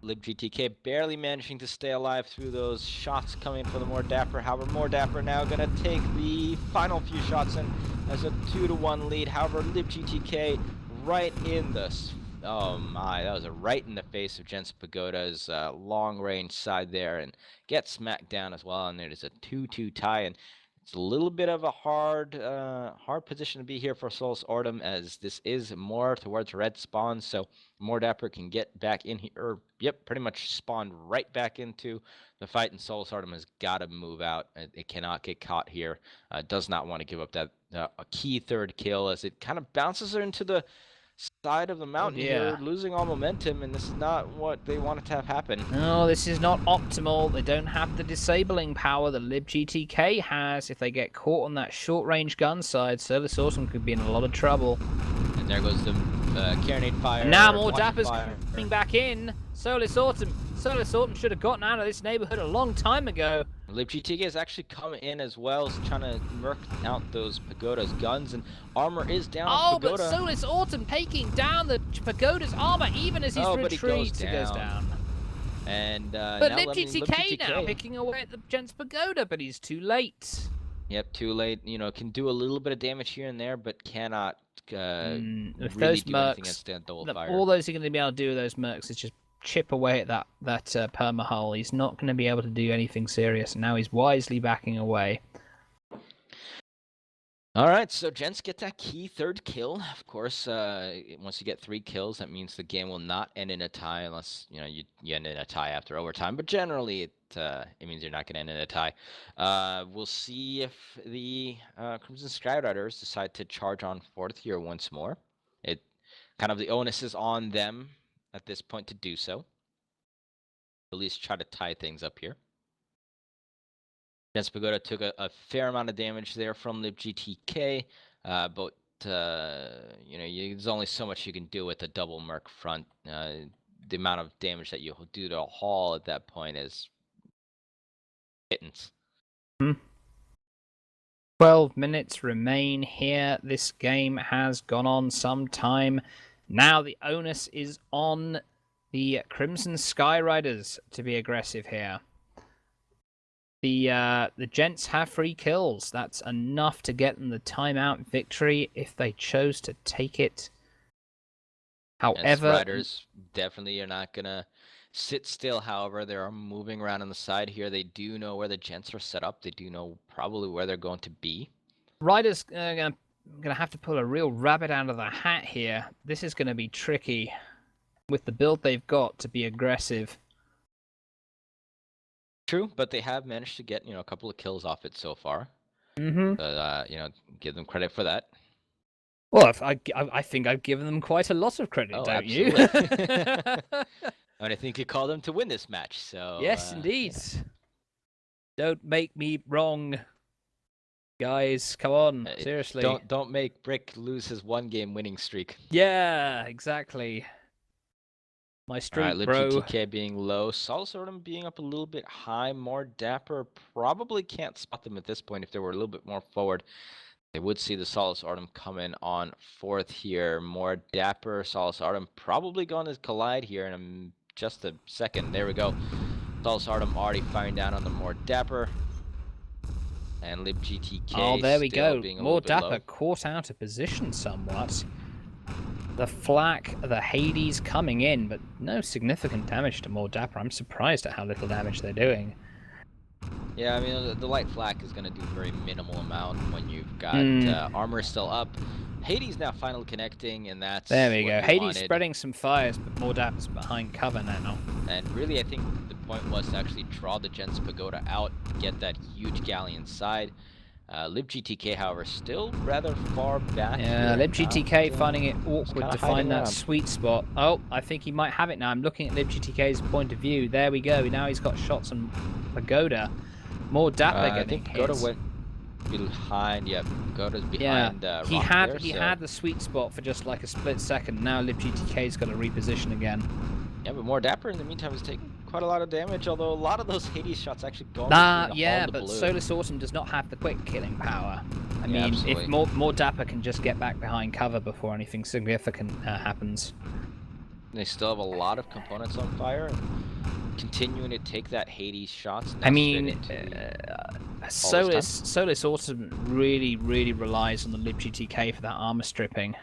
LibGTK barely managing to stay alive through those shots coming from the More Dapper. However, More Dapper now going to take the final few shots in as a 2-1 lead. However, LibGTK right in the... Oh my, that was a right in the face of Gents Pagoda's long-range side there, and gets smacked down as well, and it is a 2-2 tie, and it's a little bit of a hard position to be here for Solus Ortum, as this is more towards red spawn, so More Dapper can get back in here, or, yep, pretty much spawn right back into the fight, and Solus Ortum has got to move out. It cannot get caught here. Does not want to give up that a key third kill, as it kind of bounces her into the side of the mountain here, losing all momentum, and this is not what they wanted to have happen. No, this is not optimal. They don't have the disabling power that LibGTK has. If they get caught on that short-range gun side, Solus Ortum could be in a lot of trouble. And there goes the carronade fire. And now More Dapper's coming back in. Solus Ortum should have gotten out of this neighborhood a long time ago. LibGTK has actually come in as well, trying to murk out those Pagoda's guns, and armor is down. Oh, Pagoda. But Solus Ortum taking down the Pagoda's armor even as he's retreats. It goes down. And but LibGTK now picking away at the Gents Pagoda, but he's too late. Yep, too late. You know, can do a little bit of damage here and there, but cannot if really those do mercs, anything against that double fire. All those are going to be able to do with those mercs is just chip away at that perma hull. He's not going to be able to do anything serious. Now he's wisely backing away. All right, so Gents get that key third kill. Of course, once you get 3 kills, that means the game will not end in a tie unless you end in a tie after overtime. But generally, it means you're not going to end in a tie. We'll see if the Crimson Skyriders decide to charge on 4th here once more. It kind of the onus is on them at this point to do so. At least try to tie things up here. Gents Pagoda took a fair amount of damage there from LibGTK, but there's only so much you can do with a double merc front. The amount of damage that you'll do to a hull at that point is pittance. 12 minutes remain here. This game has gone on some time. Now the onus is on the Crimson Skyriders to be aggressive here. The Gents have 3 kills. That's enough to get them the timeout victory if they chose to take it. However, Riders definitely are not gonna sit still. However, they are moving around on the side here. They do know where the Gents are set up. They do know probably where they're going to be. Riders gonna have to pull a real rabbit out of the hat here. This is gonna be tricky with the build they've got to be aggressive. True, but they have managed to get a couple of kills off it so far. Give them credit for that. Well, I think I've given them quite a lot of credit, don't you? And I think you called them to win this match. So yes, indeed. Yeah. Don't make me wrong, guys. Come on, seriously. Don't make Brick lose his 1-game winning streak. Yeah, exactly. My streak, bro. LibGTK being low, Solus Ortum being up a little bit high. More Dapper probably can't spot them at this point. If they were a little bit more forward, they would see the Solus Ortum come in on 4th here. More Dapper, Solus Ortum probably going to collide here in just a second. There we go. Solus Ortum already firing down on the More Dapper. And LibGTK. Oh, there we go. More Dapper caught out of position somewhat. The flak, the Hades coming in, but no significant damage to More Dapper. I'm surprised at how little damage they're doing. Yeah, I mean, the light flak is going to do a very minimal amount when you've got armor still up. Hades now finally connecting, and that's there we go. Hades spreading some fires, but More Dapper's behind cover now. And really, I think the point was to actually draw the Gents Pagoda out, get that huge galleon side. LibGTK, however, still rather far back. Yeah, LibGTK finding it awkward to find that sweet spot. Oh, I think he might have it now. I'm looking at LibGTK's point of view. There we go. Now he's got shots on Pagoda. More Dapper getting hit. Pagoda went behind. Yeah, Pagoda's behind. Yeah, he had the sweet spot for just like a split second. Now LibGTK's got to reposition again. Yeah, but More Dapper in the meantime is taking quite a lot of damage, although a lot of those Hades shots actually go but Solus Ortum does not have the quick killing power. I mean, if More Dapper can just get back behind cover before anything significant happens. They still have a lot of components on fire, and continuing to take that Hades shots I now straight mean, into the all this time. Solus Autumn really, really relies on the libGTK for that armor stripping.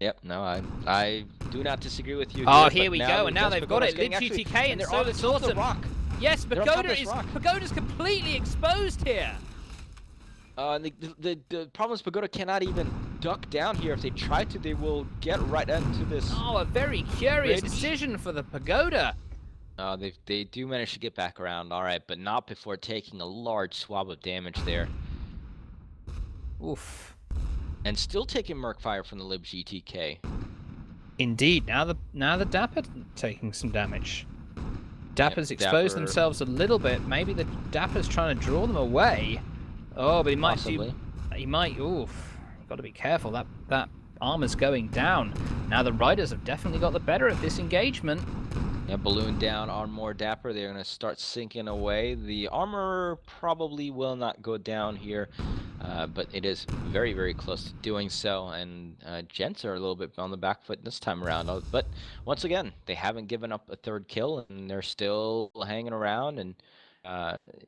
Yep, no, I do not disagree with you Oh, here, here but we now go, the and now Gents they've got Pagoda's it. getting actually, libGTK and and they're on the Solus top of the Autumn. rock. Yes, They're on top of this Pagoda's completely exposed here. And the problem is Pagoda cannot even duck down here. If they try to, they will get right into this. Oh, a very curious ridge. decision for the Pagoda. They do manage to get back around, all right, but not before taking a large swab of damage there. Oof. And still taking Merc fire from the libGTK. Indeed, now the Dapper taking some damage. Dapper's exposed Dapper... themselves a little bit. Maybe the Dapper's trying to draw them away. Oh, but he might Possibly. He might. Oof. Got to be careful. That armor's going down. Now the Riders have definitely got the better of this engagement. Yeah, balloon down on more Dapper. They're going to start sinking away. The armor probably will not go down here, but it is very, very close to doing so. And Gents are a little bit on the back foot this time around. But once again, they haven't given up a third kill, and they're still hanging around. And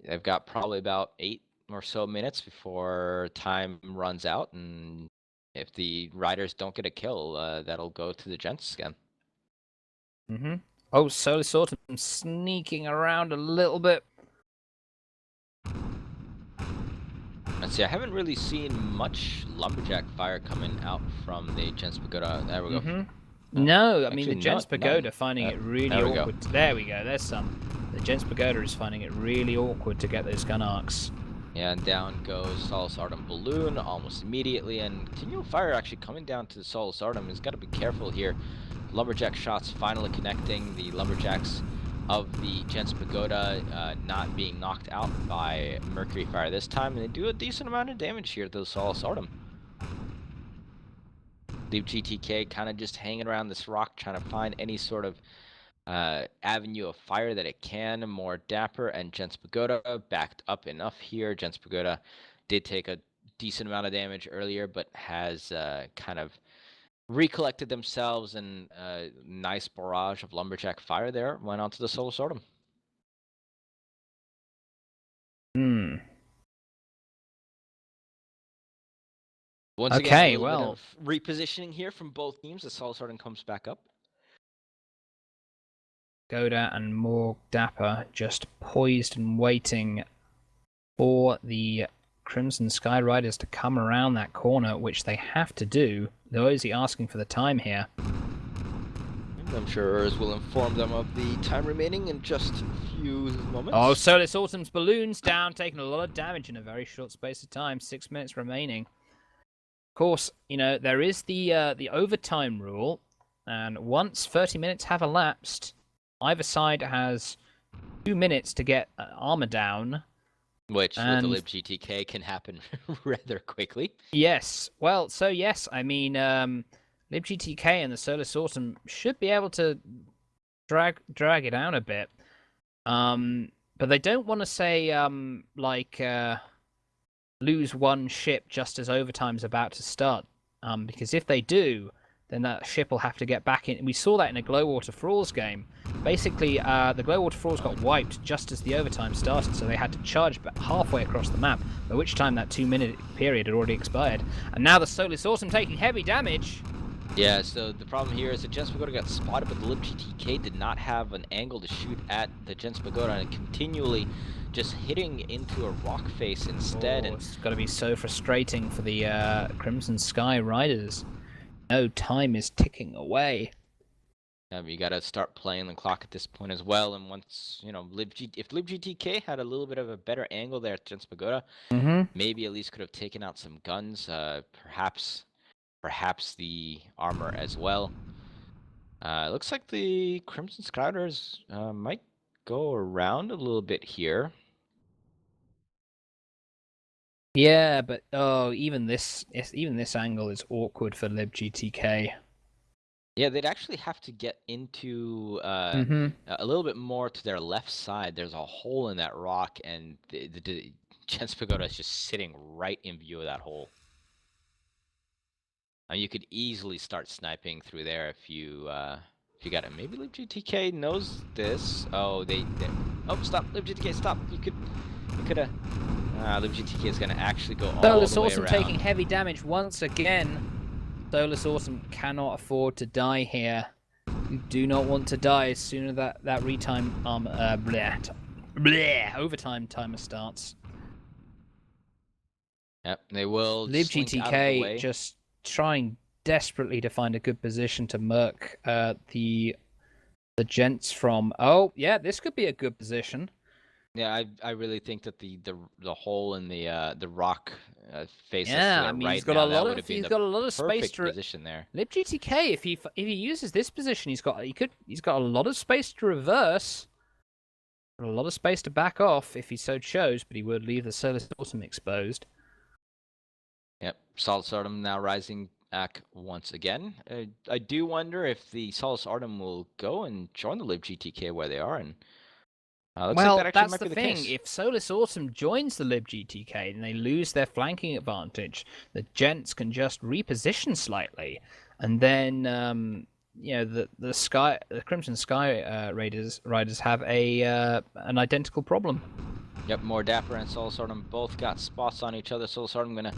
they've got probably about 8 or so minutes before time runs out. And if the Riders don't get a kill, that'll go to the Gents again. Mm-hmm. Oh, Solus Autumn sneaking around a little bit. Let's see, I haven't really seen much Lumberjack fire coming out from the Gents Pagoda. There we go. Mm-hmm. No, I mean, the Actually, Gents Pagoda none. finding it really There we awkward. go. There we go, there's some. The Gents Pagoda is finding it really awkward to get those gun arcs. Yeah, and down goes Solus Artem Balloon almost immediately, and continual fire actually coming down to the Solus Artem. He's got to be careful here. Lumberjack shots finally connecting. The Lumberjacks of the Gents Pagoda not being knocked out by Mercury fire this time, and they do a decent amount of damage here to the Solus Artem. The GTK kind of just hanging around this rock, trying to find any sort of avenue of fire that it can. More Dapper and Gents Pagoda backed up enough here. Gents Pagoda did take a decent amount of damage earlier, but has kind of recollected themselves, and a nice barrage of Lumberjack fire there went onto the Solus Artem. Once again, a little bit of repositioning here from both teams. The Solus Artem comes back up. Pagoda and more Dapper just poised and waiting for the Crimson Sky Riders to come around that corner, which they have to do. They're obviously asking for the time here. I'm sure Urs will inform them of the time remaining in just a few moments. Oh, Solus Autumn's balloons down, taking a lot of damage in a very short space of time. 6 minutes remaining. Of course, you know, there is the overtime rule, and once 30 minutes have elapsed, either side has 2 minutes to get armor down. Which, with the libGTK, can happen rather quickly. Yes. Well, so yes, I mean, libGTK and the Solus Autumn should be able to drag it down a bit. But they don't want to say, lose one ship just as overtime's about to start. Because if they do, then that ship will have to get back in. We saw that in a Glowwater Thralls game. Basically, the Glowwater Thralls got wiped just as the overtime started, so they had to charge back halfway across the map, by which time that 2-minute period had already expired. And now the Solus Autumn taking heavy damage. Yeah, so the problem here is that Gents Pagoda got spotted, but the libGTK did not have an angle to shoot at the Gents Pagoda, and continually just hitting into a rock face instead. Oh, and it's got to be so frustrating for the Crimson Sky Riders. No, time is ticking away. You got to start playing the clock at this point as well. And once, you know, if libGTK had a little bit of a better angle there at Gents Pagoda, maybe at least could have taken out some guns, perhaps the armor as well. It looks like the Crimson Scouters might go around a little bit here. Yeah, but even this angle is awkward for libGTK. Yeah, they'd actually have to get into a little bit more to their left side. There's a hole in that rock, and the Gents Pagoda is just sitting right in view of that hole. You could easily start sniping through there if you got it. Maybe LibGTK knows this. Oh, oh, stop, LibGTK, stop. You could have. LibGTK is gonna actually go all Solus the way Awesome around. taking heavy damage once again. Solus Awesome cannot afford to die here. You do not want to die as soon as that retime overtime timer starts. Yep, they will slink out of the way. LibGTK just trying desperately to find a good position to murk the Gents from. Oh, yeah, this could be a good position. Yeah, I really think that the hole in the rock face Yeah, us to I the mean, right he's got now, a that lot would of have been he's the got a lot of space perfect to position there. LibGTK. If he uses this position, he's got a lot of space to reverse. A lot of space to back off if he so chose, but he would leave the Solus Awesome exposed. Yep, Solus Artem now rising back once again. I do wonder if the Solus Artem will go and join the LibGTK where they are, and looks like that actually that's might the be the thing. case. If Solus Awesome joins the LibGTK, then they lose their flanking advantage. The Gents can just reposition slightly, and then the Crimson Sky riders have an identical problem. Yep, more Dapper and Solus Artem both got spots on each other. Solus Artem gonna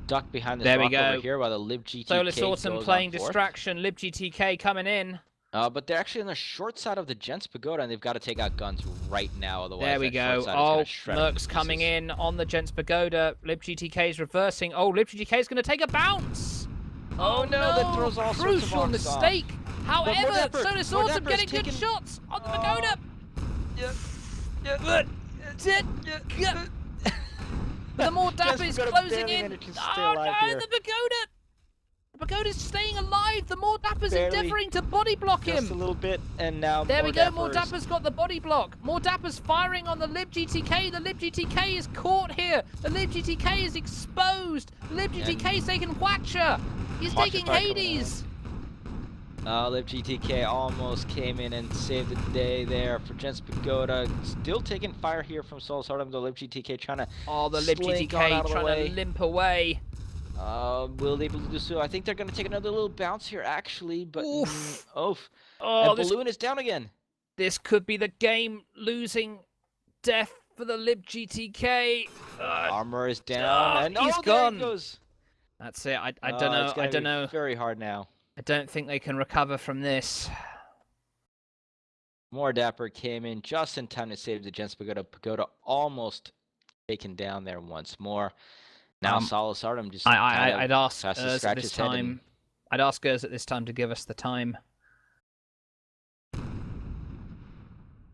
duck behind this There we rock go. over here while the LibGTK Solus Awesome goes playing on forth. distraction. LibGTK coming in. But they're actually on the short side of the Gents Pagoda, and they've got to take out guns right now, otherwise There we that go. short side is Oh, gonna shred them to Merc's coming pieces. in on the Gents Pagoda. LibGTK is reversing. Oh, LibGTK is going to take a bounce. Oh no, that throws all sorts of crucial arcs mistake. off. However, Solus More Awesome Dapper's getting good taken- shots on the Pagoda. But the more Dapper is Pagoda closing barely in. managed to stay Oh alive no, here. the Pagoda. The Pagoda's staying alive. The more Dapper's Barely. endeavoring to body block him. Just a little bit, and now There we go, Dapper's... more Dapper's got the body block. More Dapper's firing on the LibGTK. The LibGTK is caught here. The LibGTK is exposed. The LibGTK is taking Watcher. He's taking Hades. LibGTK almost came in and saved the day there for Gents Pagoda. Still taking fire here from Solus Artem. The LibGTK trying to the slink on out LibGTK of the trying way. to limp away. Will they be able to do so? I think they're going to take another little bounce here, actually, but... Oof. Oof. Oh, And Balloon is down again. This could be the game-losing death for the LibGTK. Armor is down, and he's there gone. he goes. That's it. I don't know. I don't know. Very hard now. I don't think they can recover from this. More Dapper came in just in time to save the Gents Pagoda. Pagoda almost taken down there once more. Now Solus Artem just I'd ask has to Urs scratch at this his head and- time. I'd ask Urs at this time to give us the time.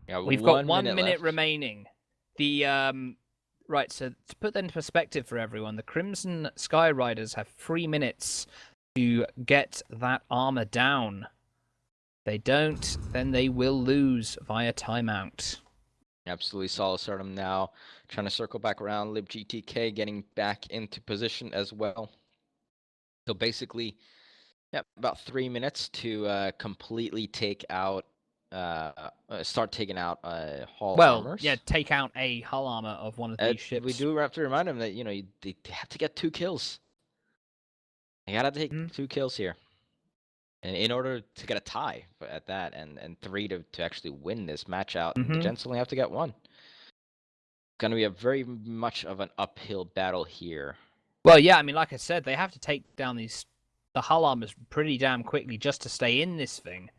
Yeah, We've got 1 minute left. remaining. The right, so to put that in perspective for everyone, the Crimson Sky Riders have 3 minutes to get that armor down. If they don't, then they will lose via timeout. Absolutely, Solus Artem now trying to circle back around. LibGTK getting back into position as well. So basically, yeah, about 3 minutes to completely take out, start taking out hull armors. Yeah, take out a hull armor of one of these ships. We do have to remind them that they have to get 2 kills. They gotta take 2 kills here, and in order to get a tie at that, and 3 to actually win this match out, the Gents only have to get 1. It's gonna be a very much of an uphill battle here. Well, yeah, I mean, like I said, they have to take down the hull armors pretty damn quickly just to stay in this thing.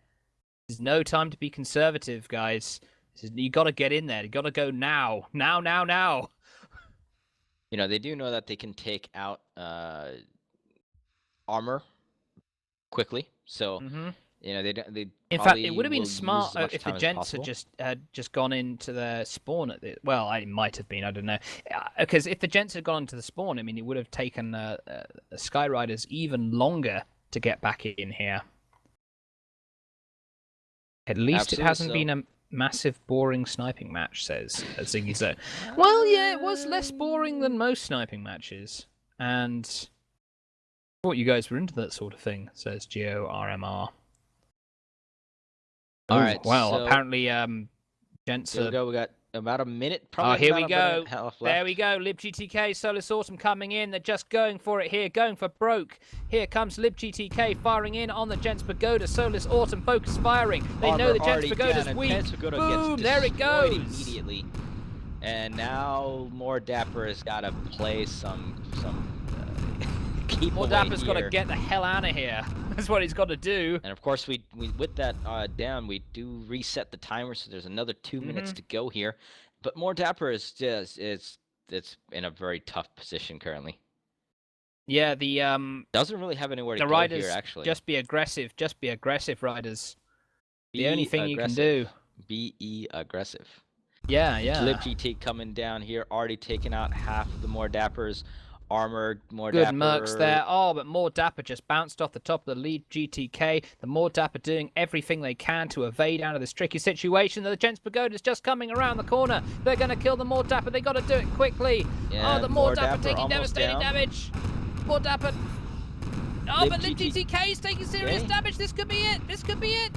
There's no time to be conservative, guys. You got to get in there. You got to go now. Now. They do know that they can take out armor quickly, so they. In fact, it would have been smart if the Gents had just gone into their spawn at the. Well, it might have been. I don't know, because if the Gents had gone into the spawn, I mean, it would have taken Sky Riders even longer to get back in here. At least it hasn't been a massive, boring sniping match, says Ziggy Zo. Well, yeah, it was less boring than most sniping matches, and I thought you guys were into that sort of thing, says GeoRMR. All right. Well, so apparently, Gents here we are go. We got about a minute, Oh, probably here about we a minute and go. a half left. There we go. LibGTK, Solus Autumn coming in. They're just going for it here, going for broke. Here comes LibGTK firing in on the Gents Pagoda. Solus Autumn focus firing. They know the Gents Pagoda's weak. Boom, there it goes. Immediately. And now more Dapper has got to play some keep More away Dapper's here. got to get the hell out of here. That's what he's got to do. And of course, we with that down, we do reset the timer, so there's another 2 minutes to go here. But more Dapper is just it's in a very tough position currently. Yeah, the doesn't really have anywhere to go riders, here actually. Just be aggressive, riders. The only thing you can do. Be aggressive. Yeah, yeah. LibGT coming down here, already taking out half of the more Dappers. Armored, more Good Dapper. mercs there. Oh, but more Dapper just bounced off the top of the lead GTK. The more Dapper doing everything they can to evade out of this tricky situation. The Gents Pagoda's just coming around the corner. They're going to kill the more Dapper. They got to do it quickly. Yeah, oh, the more Dapper taking devastating damage. More Dapper. Oh, but LibGTK is taking serious damage. This could be it. This could be it.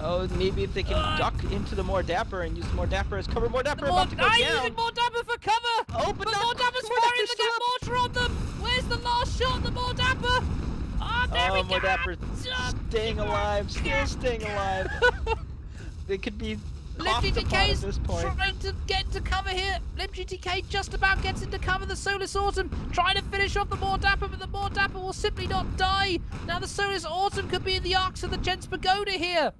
Oh, maybe if they can duck into the more Dapper and use more Dapper as cover. More Dapper about to go down. Using more Dapper for cover. Oh, but more Dapper's firing the gap mortar on them. Where's the last shot? The more Dapper. Oh, there we go. More Dapper staying alive. Still staying alive. They could be LibGTK at this point. trying to get into cover here. LibGTK just about gets into cover. The Solus Autumn trying to finish off the more Dapper, but the more Dapper will simply not die. Now the Solus Autumn could be in the arcs of the Gents Pagoda here.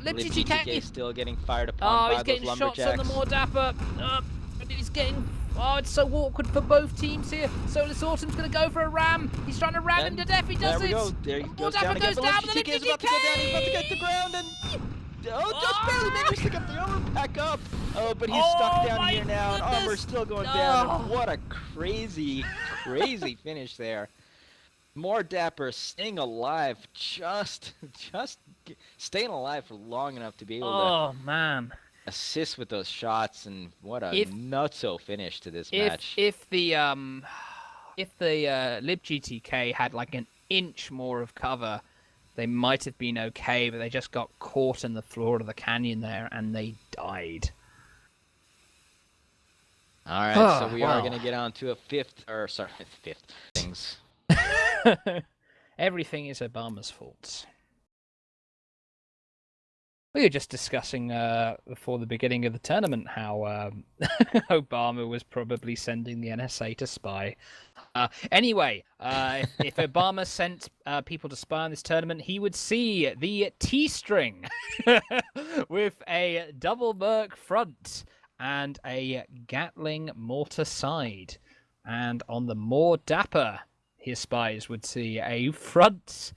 LibGTK still getting fired upon by he's getting those shots lumberjacks. on the more Dapper. But he's getting... Oh, it's so awkward for both teams here. Solus Autumn's going to go for a ram. He's trying to ram him to death. He does it. There we go. There he goes down again. But LibGTK is about to go down. He's about to get to the ground. And... Oh, just barely managed to get the armor back up. Oh, but he's stuck down here now. And armor's still going down. And what a crazy, crazy finish there. More Dapper staying alive, just staying alive for long enough to be able to assist with those shots, and what a nutso finish to this match. If the LibGTK had like an inch more of cover, they might have been okay, but they just got caught in the floor of the canyon there, and they died. All right, so we are going to get on to a fifth things. Everything is Obama's fault. We were just discussing before the beginning of the tournament how Obama was probably sending the NSA to spy. Anyway, if Obama sent people to spy on this tournament, he would see the T-string with a double Merc front and a Gatling mortar side. And on the more Dapper, his spies would see a front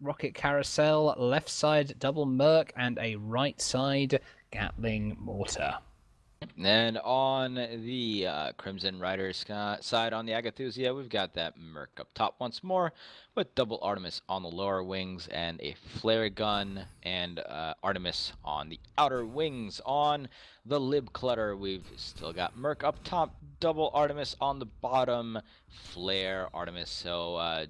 rocket carousel, left side double Merc, and a right side Gatling mortar. And on the Crimson Riders side, on the Agathusia, we've got that Merc up top once more, with double Artemis on the lower wings and a flare gun, and Artemis on the outer wings. On the Lib Clutter, we've still got Merc up top, double Artemis on the bottom, flare Artemis. So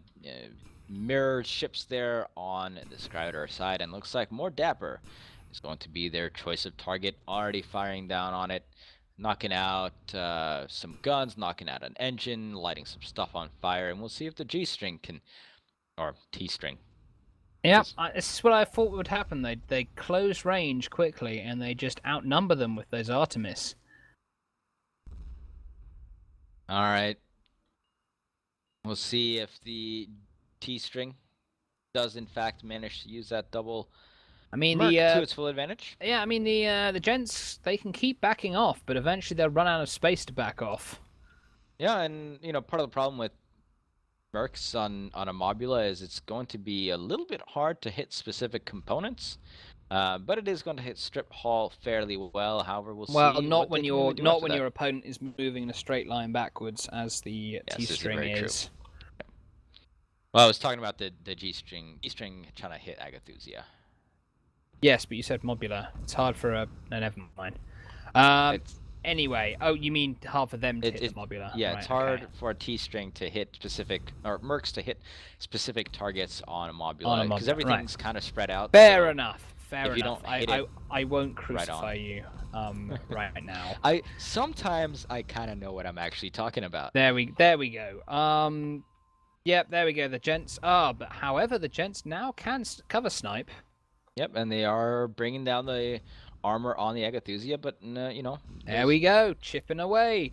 mirror ships there on the Scrider side, and looks like more Dapper is going to be their choice of target. Already firing down on it, knocking out some guns, knocking out an engine, lighting some stuff on fire, and we'll see if the G-string can, or T-string. Yeah, this is what I thought would happen. They close range quickly, and they just outnumber them with those Artemis. All right. We'll see if the T-string does in fact manage to use that double Merc to its full advantage. Yeah, I mean the Gents, they can keep backing off, but eventually they'll run out of space to back off. Yeah, and part of the problem with Mercs on a Mobula is it's going to be a little bit hard to hit specific components, but it is going to hit strip hull fairly well. However, we'll see. Well, not when your opponent is moving in a straight line backwards, as the T-string is. Well, I was talking about the G-string trying to hit Agathusia. Yes, but you said Mobula. It's hard for a... No, never mind. Anyway, you mean hard for them to hit the Mobula. Yeah, right, it's hard for a T-string to hit specific, or Mercs to hit specific targets on a Mobula, because everything's kind of spread out. Fair enough. Fair if you enough. don't hit it I won't right on. crucify you right now. Sometimes I kind of know what I'm actually talking about. There we go. Yep, there we go. The Gents are, but however, the Gents now can cover snipe. Yep, and they are bringing down the armor on the Agathusia, but you know. There we go, chipping away,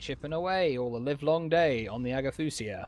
all the live long day on the Agathusia.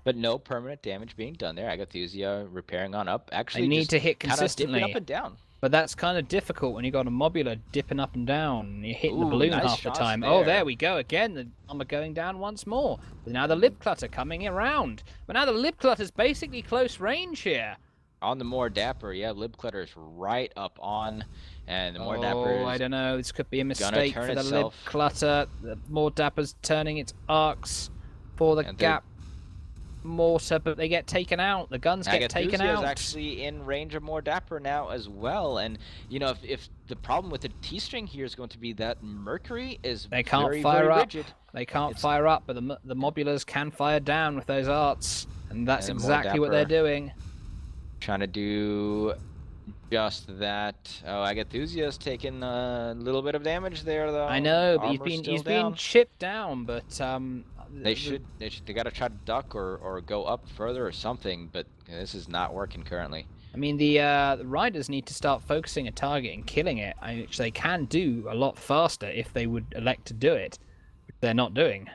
But no permanent damage being done there. Agathusia repairing on up. Actually, They need just to hit kind of dipping consistently. up and down. But that's kind of difficult when you got a mobula dipping up and down. And you're hitting the Ooh, balloon nice half the shots time. there. Oh, there we go again. The armor going down once more. But now the lip clutter coming around. But now the lip clutter's basically close range here. On the more dapper, yeah, lib clutter's right up on, and the more dapper. Oh, I don't know. This could be a mistake for the lip itself. clutter. The more dapper's turning its arcs for the gap mortar, but they get taken out. The guns get taken out. Is actually in range of more dapper now as well, and you know if the problem with the T-string here is going to be that Mercury is they can't very, fire very up. rigid. They can't fire up, but the mobulas can fire down with those arts, and that's exactly what they're doing. Trying to do just that. Oh, Agathusia's taken a little bit of damage there, though. I know, but he's been chipped down, but they got to try to duck or go up further or something, but this is not working currently. I mean, the riders need to start focusing a target and killing it, which they can do a lot faster if they would elect to do it, which they're not doing.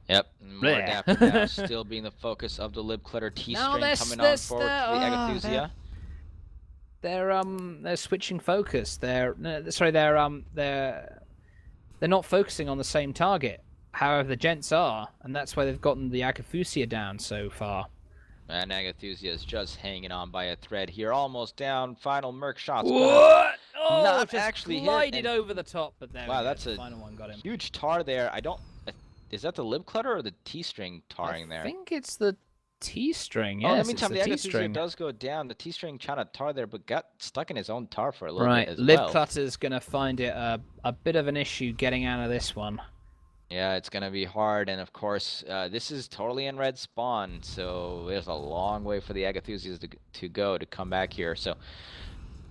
Yep, more dapper now, still being the focus of the lib clutter. T-string coming on forward for the Agathusia. They're switching focus. They're not focusing on the same target. However, the Gents are, and that's why they've gotten the Agathusia down so far. And Agathusia is just hanging on by a thread here, almost down. Final Merc shots. What? Oh, not just actually glided hit. over the top, but there. Wow, that's a final one got him. Huge tar there. Is that the lib clutter or the T-string tarring there? I think it's the T-string. Oh, Yes, in the meantime, the T-string does go down. The T-string trying to tar there, but got stuck in his own tar for a little bit as lib well. clutter's gonna find it a bit of an issue getting out of this one. Yeah, it's gonna be hard, and of course, this is totally in red spawn, so there's a long way for the Agathusias to go to come back here. So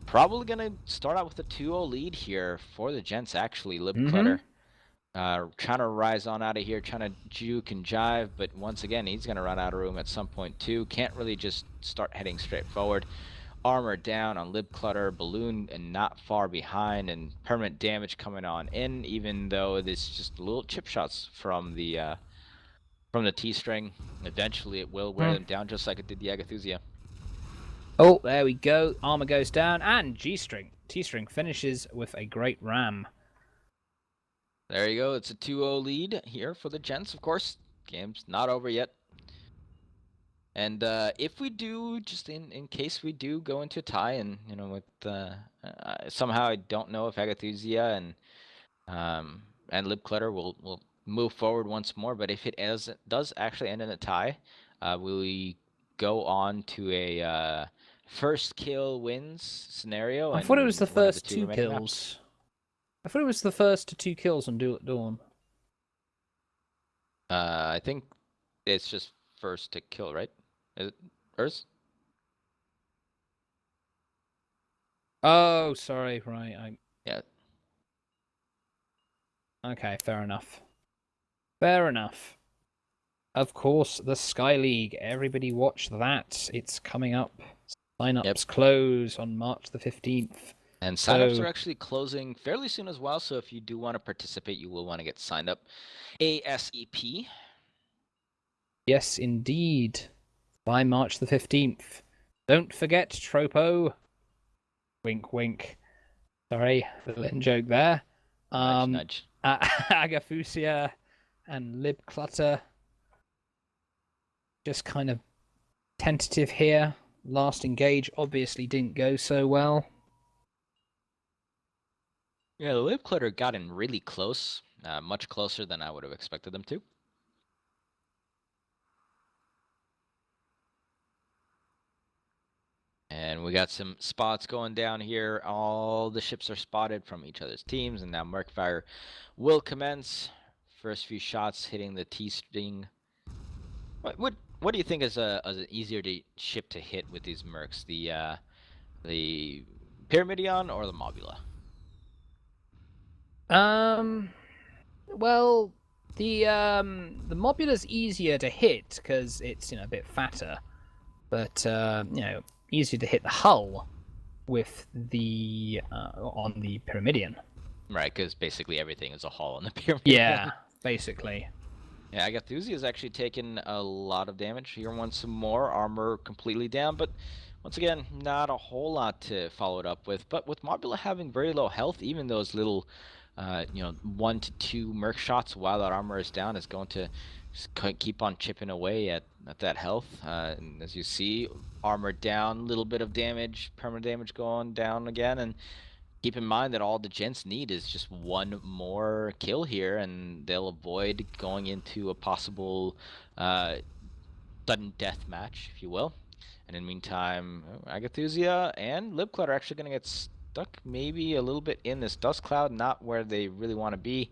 probably gonna start out with a 2-0 lead here for the Gents. Actually, lib clutter. Trying to rise on out of here, trying to juke and jive, but once again, he's going to run out of room at some point too. Can't really just start heading straight forward. Armor down on lib clutter, balloon and not far behind, and permanent damage coming on in, even though there's just little chip shots from the T-string. Eventually it will wear them down just like it did the Agathusia. Oh, there we go. Armor goes down, and G-string. T-string finishes with a great ram. There you go. It's a 2-0 lead here for the Gents, of course. Game's not over yet. And if we do, just in case we do go into a tie, and you know, with somehow I don't know if Agathusia and lib clutter will move forward once more. But if it does actually end in a tie, we go on to a first kill wins scenario. I thought it was the first 2 kills. Maps. I thought it was the first 2 kills on Duel at Dawn. I think it's just first to kill, right? Is it first? Oh, sorry. Right. Yeah. Okay, fair enough. Fair enough. Of course, the Sky League. Everybody watch that. It's coming up. Sign-ups close on March the 15th. And sign-ups are actually closing fairly soon as well, so if you do want to participate, you will want to get signed up ASAP. Yes, indeed. By March the 15th. Don't forget, Tropo. Wink, wink. Sorry, little in-joke there. Nudge. Agathusia and lib clutter. Just kind of tentative here. Last engage obviously didn't go so well. Yeah, the lib clutter got in really close, much closer than I would have expected them to. And we got some spots going down here. All the ships are spotted from each other's teams, and now Mercfire will commence. First few shots hitting the T-string. What do you think is an easier ship to hit with these Mercs? The Pyramidion or the Mobula? Well, the Mobula's easier to hit because it's a bit fatter, but easier to hit the hull with the on the Pyramidion. Right, because basically everything is a hull on the Pyramidion. Yeah, basically. Yeah, Agathusi has actually taken a lot of damage. Here wants some more armor completely down, but once again, not a whole lot to follow it up with. But with Mobula having very low health, even those little, 1 to 2 merc shots while that armor is down is going to keep on chipping away at that health. And as you see, armor down, little bit of damage, permanent damage going down again, and keep in mind that all the Gents need is just one more kill here, and they'll avoid going into a possible sudden death match, if you will. And in the meantime, Agathusia and Libclut are actually going to get stuck maybe a little bit in this dust cloud, not where they really want to be.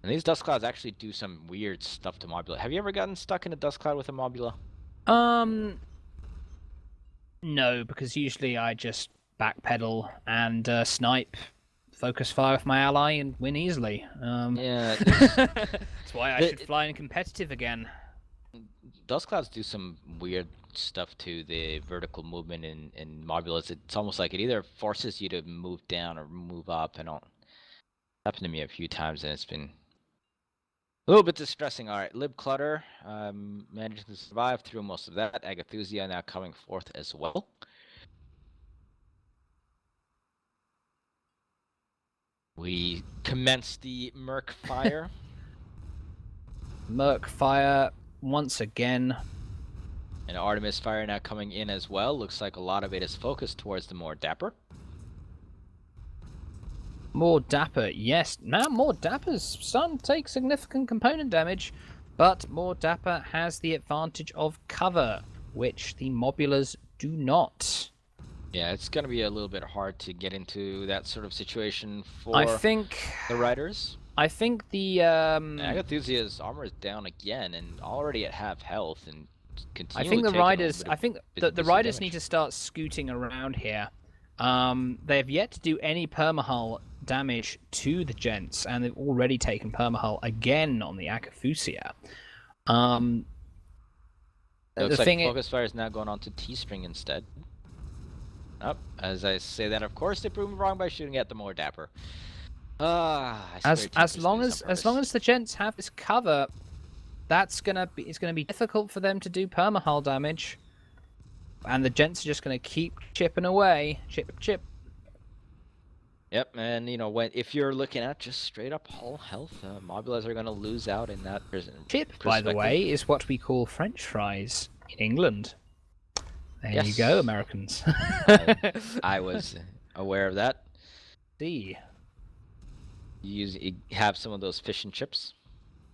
And these dust clouds actually do some weird stuff to Mobula. Have you ever gotten stuck in a dust cloud with a Mobula? No, because usually I just backpedal and snipe, focus fire with my ally, and win easily. Yeah. That's why I should fly in competitive again. Dust clouds do some weird stuff to the vertical movement in Mobulas. It's almost like it either forces you to move down or move up. It's happened to me a few times, and it's been a little bit distressing. All right, Lib Clutter managed to survive through most of that. Agathusia now coming forth as well. We commence the Merc fire. Merc fire once again. And Artemis fire now coming in as well. Looks like a lot of it is focused towards the more dapper. More dapper, yes. Now more dapper's starting to take significant component damage, but more dapper has the advantage of cover, which the Mobulas do not. Yeah, it's going to be a little bit hard to get into that sort of situation for the riders. I think the Agathusia's armor is down again and already at half health and continuing. I think the riders the riders need to start scooting around here. They have yet to do any permahull damage to the Gents, and they've already taken permahull again on the Agathusia. Looks like focus fire is now going on to T-string instead. Oh, as I say that, of course, they prove me wrong by shooting at the more dapper. As long as the Gents have this cover, it's gonna be difficult for them to do permahull damage, and the Gents are just gonna keep chipping away, chip. Yep, and if you're looking at just straight up hull health, Mobulas are gonna lose out in that chip. By the way, is what we call French fries in England. There you go, Americans. I was aware of that. See. You have some of those fish and chips?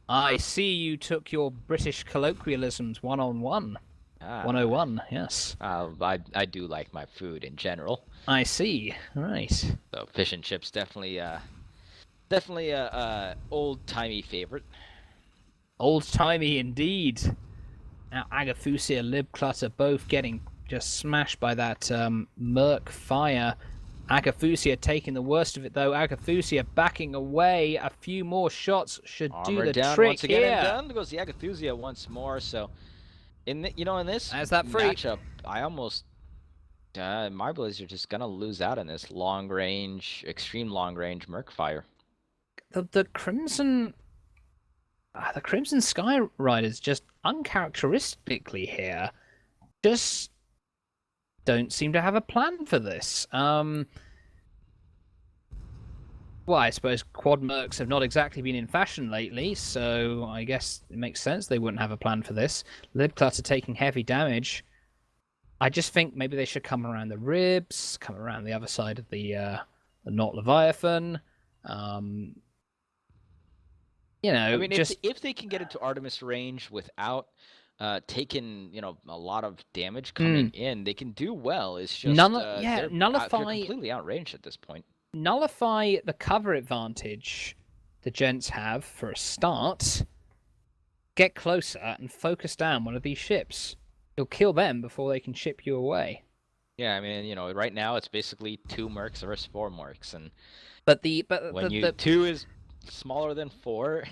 I see you took your British colloquialisms 101. 101, yes. I do like my food in general. I see. Right. So fish and chips definitely a old-timey favorite. Old-timey indeed. Now Agathusia and Libclut are both getting just smashed by that Merc fire. Agathusia taking the worst of it, though. Agathusia backing away. A few more shots should do the down trick once again, here. And down goes the Agathusia once more. So, in this matchup, I almost Mobulas are just gonna lose out in this extreme long range Merc fire. The Crimson Sky Riders just uncharacteristically here just don't seem to have a plan for this. Well, I suppose quad mercs have not exactly been in fashion lately, so I guess it makes sense they wouldn't have a plan for this. Libclut are taking heavy damage. I just think maybe they should come around the ribs, come around the other side of the Not Leviathan. I mean, if they can get into Artemis range without taking a lot of damage coming in, they can do well. It's just they're completely outranged at this point. Nullify the cover advantage the Gents have for a start. Get closer and focus down one of these ships. You'll kill them before they can ship you away. Yeah, I mean, right now it's basically 2 mercs versus 4 mercs, and But when you 2 is smaller than 4,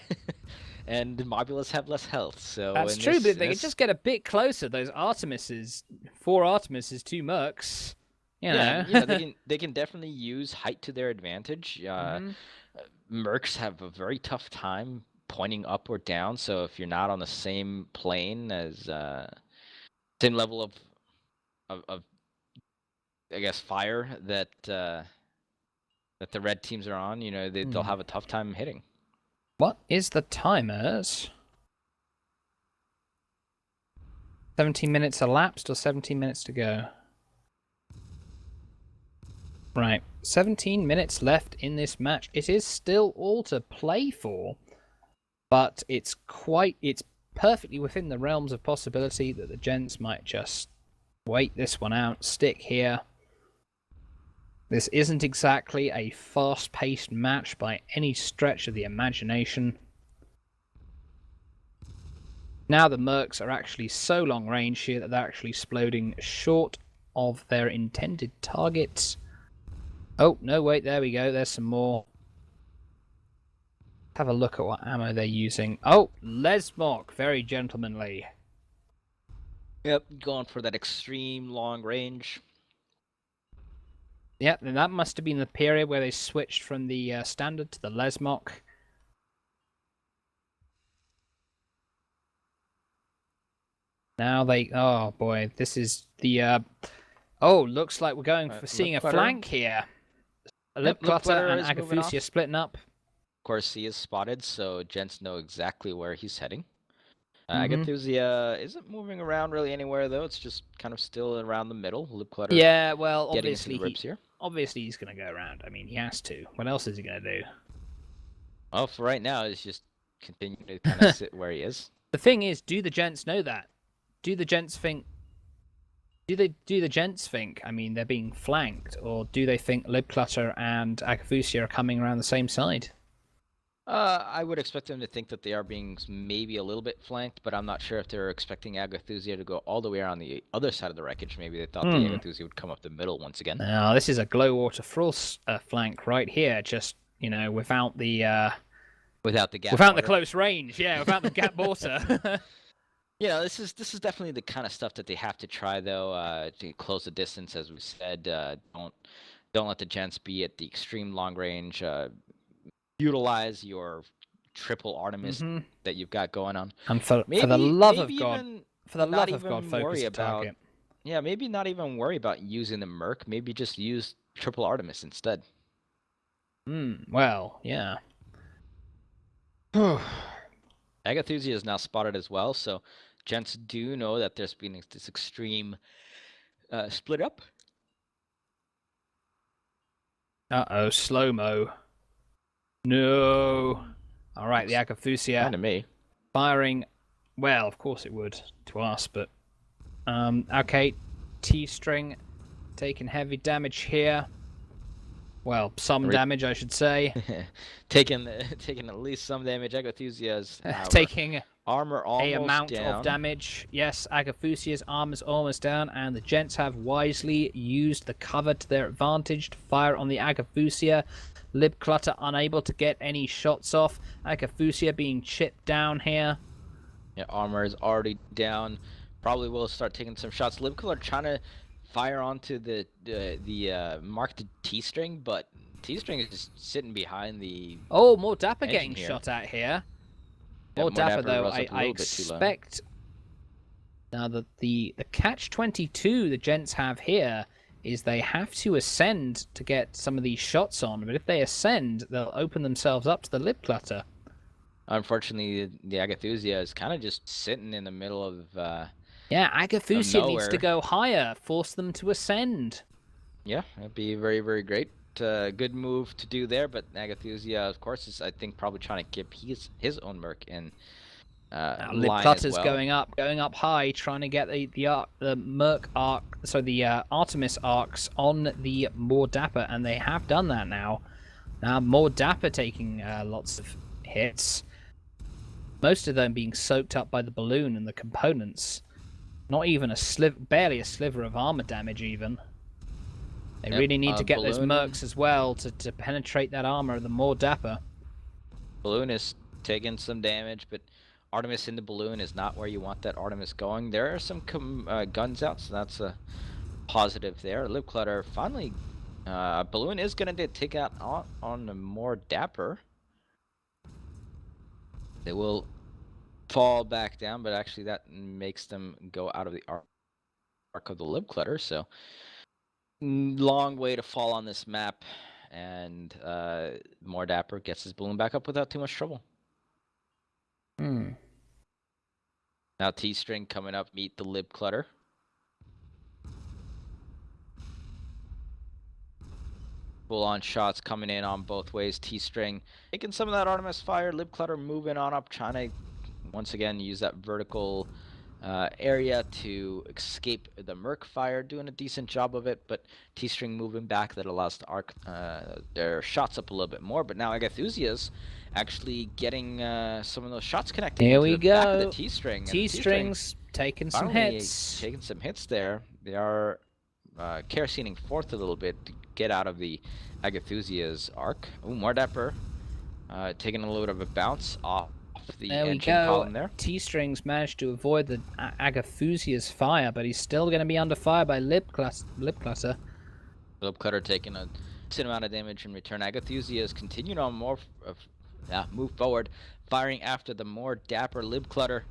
and the Mobulas have less health, so that's true. But they could just get a bit closer. Those Artemises, 4 Artemises, 2 mercs. You yeah, know. and they can definitely use height to their advantage. Mercs have a very tough time pointing up or down, so if you're not on the same plane as same level of I guess fire that the red teams are on, they'll have a tough time hitting. What is the timers? 17 minutes elapsed or 17 minutes to go? Right, 17 minutes left in this match. It is still all to play for, but it's perfectly within the realms of possibility that the Gents might just wait this one out, stick here. This isn't exactly a fast-paced match by any stretch of the imagination. Now the Mercs are actually so long range here that they're actually exploding short of their intended targets. Oh, no, wait, there we go. There's some more. Have a look at what ammo they're using. Oh, Lesmok, very gentlemanly. Yep, going for that extreme long range. Yep, and that must have been the period where they switched from the standard to the Lesmok. Now they... Oh, boy, this is the... Oh, looks like we're going for seeing a flank here. Lip Clutter and Agafusia splitting up. Of course, he is spotted, so Gents know exactly where he's heading. Agafusia isn't moving around really anywhere, though. It's just kind of still around the middle. Lip Clutter well, getting into the ribs here. Obviously, he's going to go around. I mean, he has to. What else is he going to do? Well, for right now, he's just continuing to kind of sit where he is. The thing is, do the Gents know that? Do the Gents think... Do the Gents think, I mean, they're being flanked, or do they think Lip Clutter and Agafusia are coming around the same side? I would expect them to think that they are being maybe a little bit flanked, but I'm not sure if they're expecting Agafusia to go all the way around the other side of the wreckage. Maybe they thought the Agafusia would come up the middle once again. Now, this is a Glowwater Frost flank right here, just, without the... without the gap Without water. the close range, yeah, without the gap water. Yeah, this is definitely the kind of stuff that they have to try, though, to close the distance, as we said. Don't let the Gents be at the extreme long range. Utilize your triple Artemis that you've got going on. And for the love of God, focus the target. Yeah, maybe not even worry about using the Merc. Maybe just use triple Artemis instead. Well, yeah. Agafusia is now spotted as well, so Gents do know that there's been this extreme split up. Uh-oh, slow-mo. No. All right, the Agafusia. Kind of me. Firing. Well, of course it would to us, but... okay, T-string taking heavy damage here. Well, some damage, I should say. taking at least some damage. Agafusia's taking armor almost a amount down. of damage. Yes, Agafusia's armor's almost down, and the Gents have wisely used the cover to their advantage to fire on the Agafusia. Lip Clutter unable to get any shots off. Agafusia being chipped down here. Yeah, armor is already down. Probably will start taking some shots. Lip Clutter trying to fire onto the marked T-string, but T-string is just sitting behind the... Oh, more Dapper getting shot at here. Yeah, more Dapper, though, I expect... Now, the catch-22 the Gents have here is they have to ascend to get some of these shots on, but if they ascend, they'll open themselves up to the Lip Clutter. Unfortunately, the Agafusia is kind of just sitting in the middle of... Yeah, Agafusia needs to go higher, force them to ascend. Yeah, that'd be very, very great. Good move to do there, but Agafusia, of course, is, I think, probably trying to keep his own Merc in Lip line Clutter's as well. going up high, trying to get the Merc arc, so the Artemis arcs on the more Dapper, and they have done that now. Now, more Dapper taking lots of hits. Most of them being soaked up by the balloon and the components. Not even barely a sliver of armor damage even. They Yep, really need to get those Balloon. mercs as well to penetrate that armor. The more dapper. Balloon is taking some damage, but Artemis in the balloon is not where you want that Artemis going. There are some guns out, so that's a positive there. Lip Clutter finally. Balloon is going to take out on the more dapper. They will fall back down, but actually that makes them go out of the arc of the Lip Clutter, so long way to fall on this map, and more dapper gets his balloon back up without too much trouble. Now T-String coming up, meet the Lip Clutter. Full-on shots coming in on both ways. T-String taking some of that Artemis fire. Lip Clutter moving on up, trying to once again use that vertical area to escape the Merc fire, doing a decent job of it, but T-String moving back, that allows to arc their shots up a little bit more. But now Agathusia's actually getting some of those shots connecting Here into we the go. back of the T-String. T-String's taking some hits. Taking some hits there. They are kerosening forth a little bit to get out of the Agathusia's arc. Ooh, more dapper. Taking a little bit of a bounce off the engine column there. T-Strings managed to avoid the Agathusia's fire, but he's still going to be under fire by Lip Clutter. Lip Clutter taking a decent amount of damage in return. Agathusia is continuing on move forward, firing after the more dapper Lip Clutter.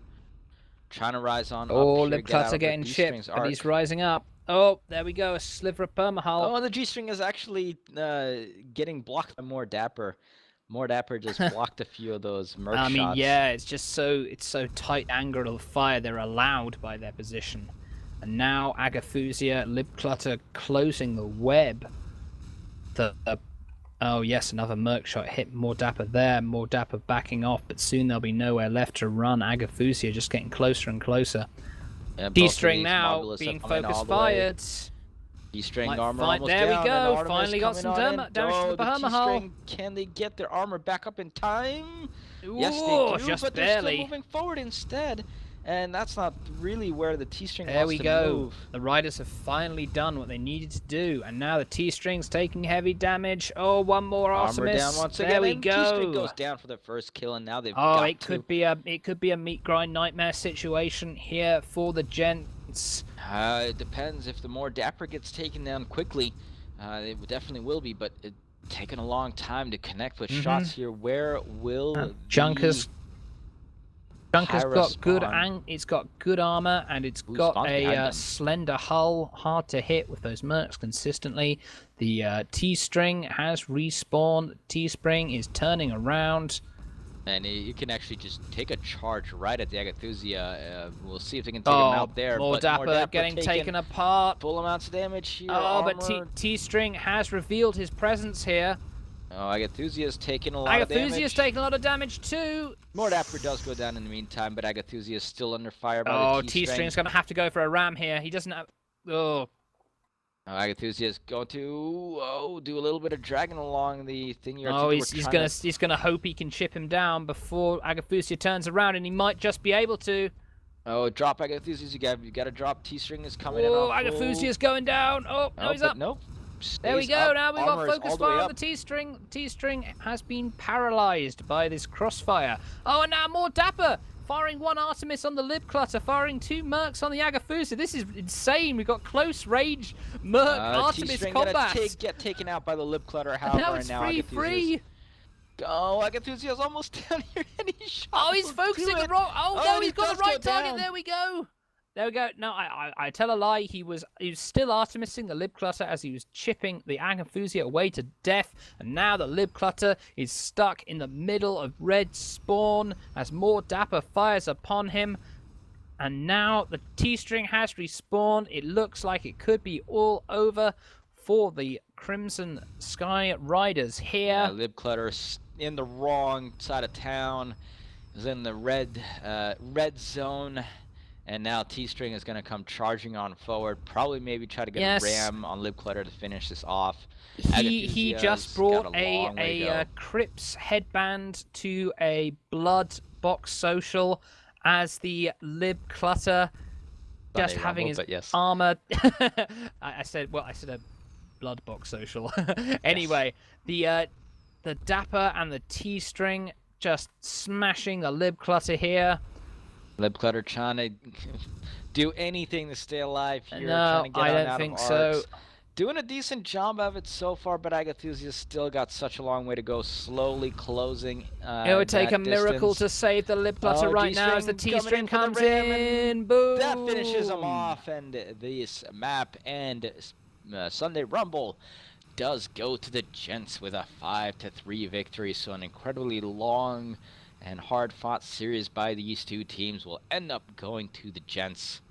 Trying to rise on up here, Lip Clutter getting chipped, but he's rising up. Oh, there we go, a sliver of permahull. Oh, the G-String is actually getting blocked by more dapper. More dapper just blocked a few of those merc shots. I mean, yeah, it's just so tight angle of fire. They're allowed by their position. And now Agathusia, Lip Clutter closing the web. Oh yes, another merc shot hit more dapper there. More dapper backing off, but soon there'll be nowhere left to run. Agathusia just getting closer and closer. Yeah, D-String now being focus fired. D-String armor almost there down. There we go. Finally got some damage to the permahull. Can they get their armor back up in time? Ooh, yes, they do, just but barely. They're still moving forward instead. And that's not really where the T-String wants to move. There we go. The Riders have finally done what they needed to do, and now the T-String's taking heavy damage. Oh, one more Artemis. Armor down once again. There we go. T-String goes down for the first kill, and now they've it could be a meat grind nightmare situation here for the Gents. It depends. If the more dapper gets taken down quickly, it definitely will be, but it's taking a long time to connect with shots here. Where will Junker's got good it's got good armor, and it's got a slender hull, hard to hit with those mercs consistently. The T-String has respawned. T-String is turning around. And you can actually just take a charge right at the Agathusia. We'll see if they can take him out there. More dapper getting taken apart. Full amounts of damage here. Oh, but T-String has revealed his presence here. Oh, Agathusia's taking a lot of damage. Agathusia's taking a lot of damage too. More dapper does go down in the meantime, but Agathusia is still under fire by the T-String. T-String's going to have to go for a ram here. He doesn't have... Agathusia is going to do a little bit of dragging along the thing. He's gonna hope he can chip him down before Agathusia turns around, and he might just be able to. Oh, drop Agathusia! You got to drop. T-String is coming in. Oh, Agathusia's going down. Oh, no, he's up. Nope. There we go. Now we've got focus fire on the T-String. T-String has been paralyzed by this crossfire. Oh, and now more dapper. Firing one Artemis on the Lip Clutter, firing two mercs on the Agathusia. This is insane. We've got close range merc Artemis combat. Get taken out by the Lip Clutter, however, and now it's free. Oh, Agathusia's almost down here, and he's shot. Oh, he's focusing the wrong. Oh no, he's got the right target. There we go. There we go. No, I tell a lie. He was still Artemising the Lip Clutter as he was chipping the Agathusia away to death. And now the Lip Clutter is stuck in the middle of red spawn as more dapper fires upon him. And now the T-String has respawned. It looks like it could be all over for the Crimson Sky Riders here. Yeah, Lip Clutter in the wrong side of town. Is in the red zone. And now T-String is going to come charging on forward. Probably maybe try to get a ram on Lip Clutter to finish this off. He just brought a Crips headband to a Blood Box Social as the Lip Clutter just having his armor. I said a Blood Box Social. Anyway, the Dapper and the T-String just smashing the Lib Clutter here. Lib Clutter trying to do anything to stay alive here, No, trying to get I on don't out think of so. arcs. Doing a decent job of it so far, but Agathusia's still got such a long way to go, slowly closing It would take a that miracle distance. to save the Lib Clutter right now as the T-String comes in. Boom! That finishes him off, and this map and Sunday Rumble does go to the Gents with a 5-3 victory. So an incredibly long and hard-fought series by these two teams will end up going to the Gents.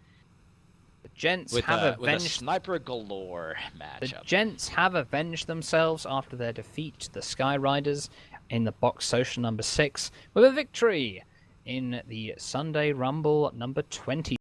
The Gents With have a avenged sniper galore matchup. The Gents have avenged themselves after their defeat to the Sky Riders in the Box Social number 6 with a victory in the Sunday Rumble number 20.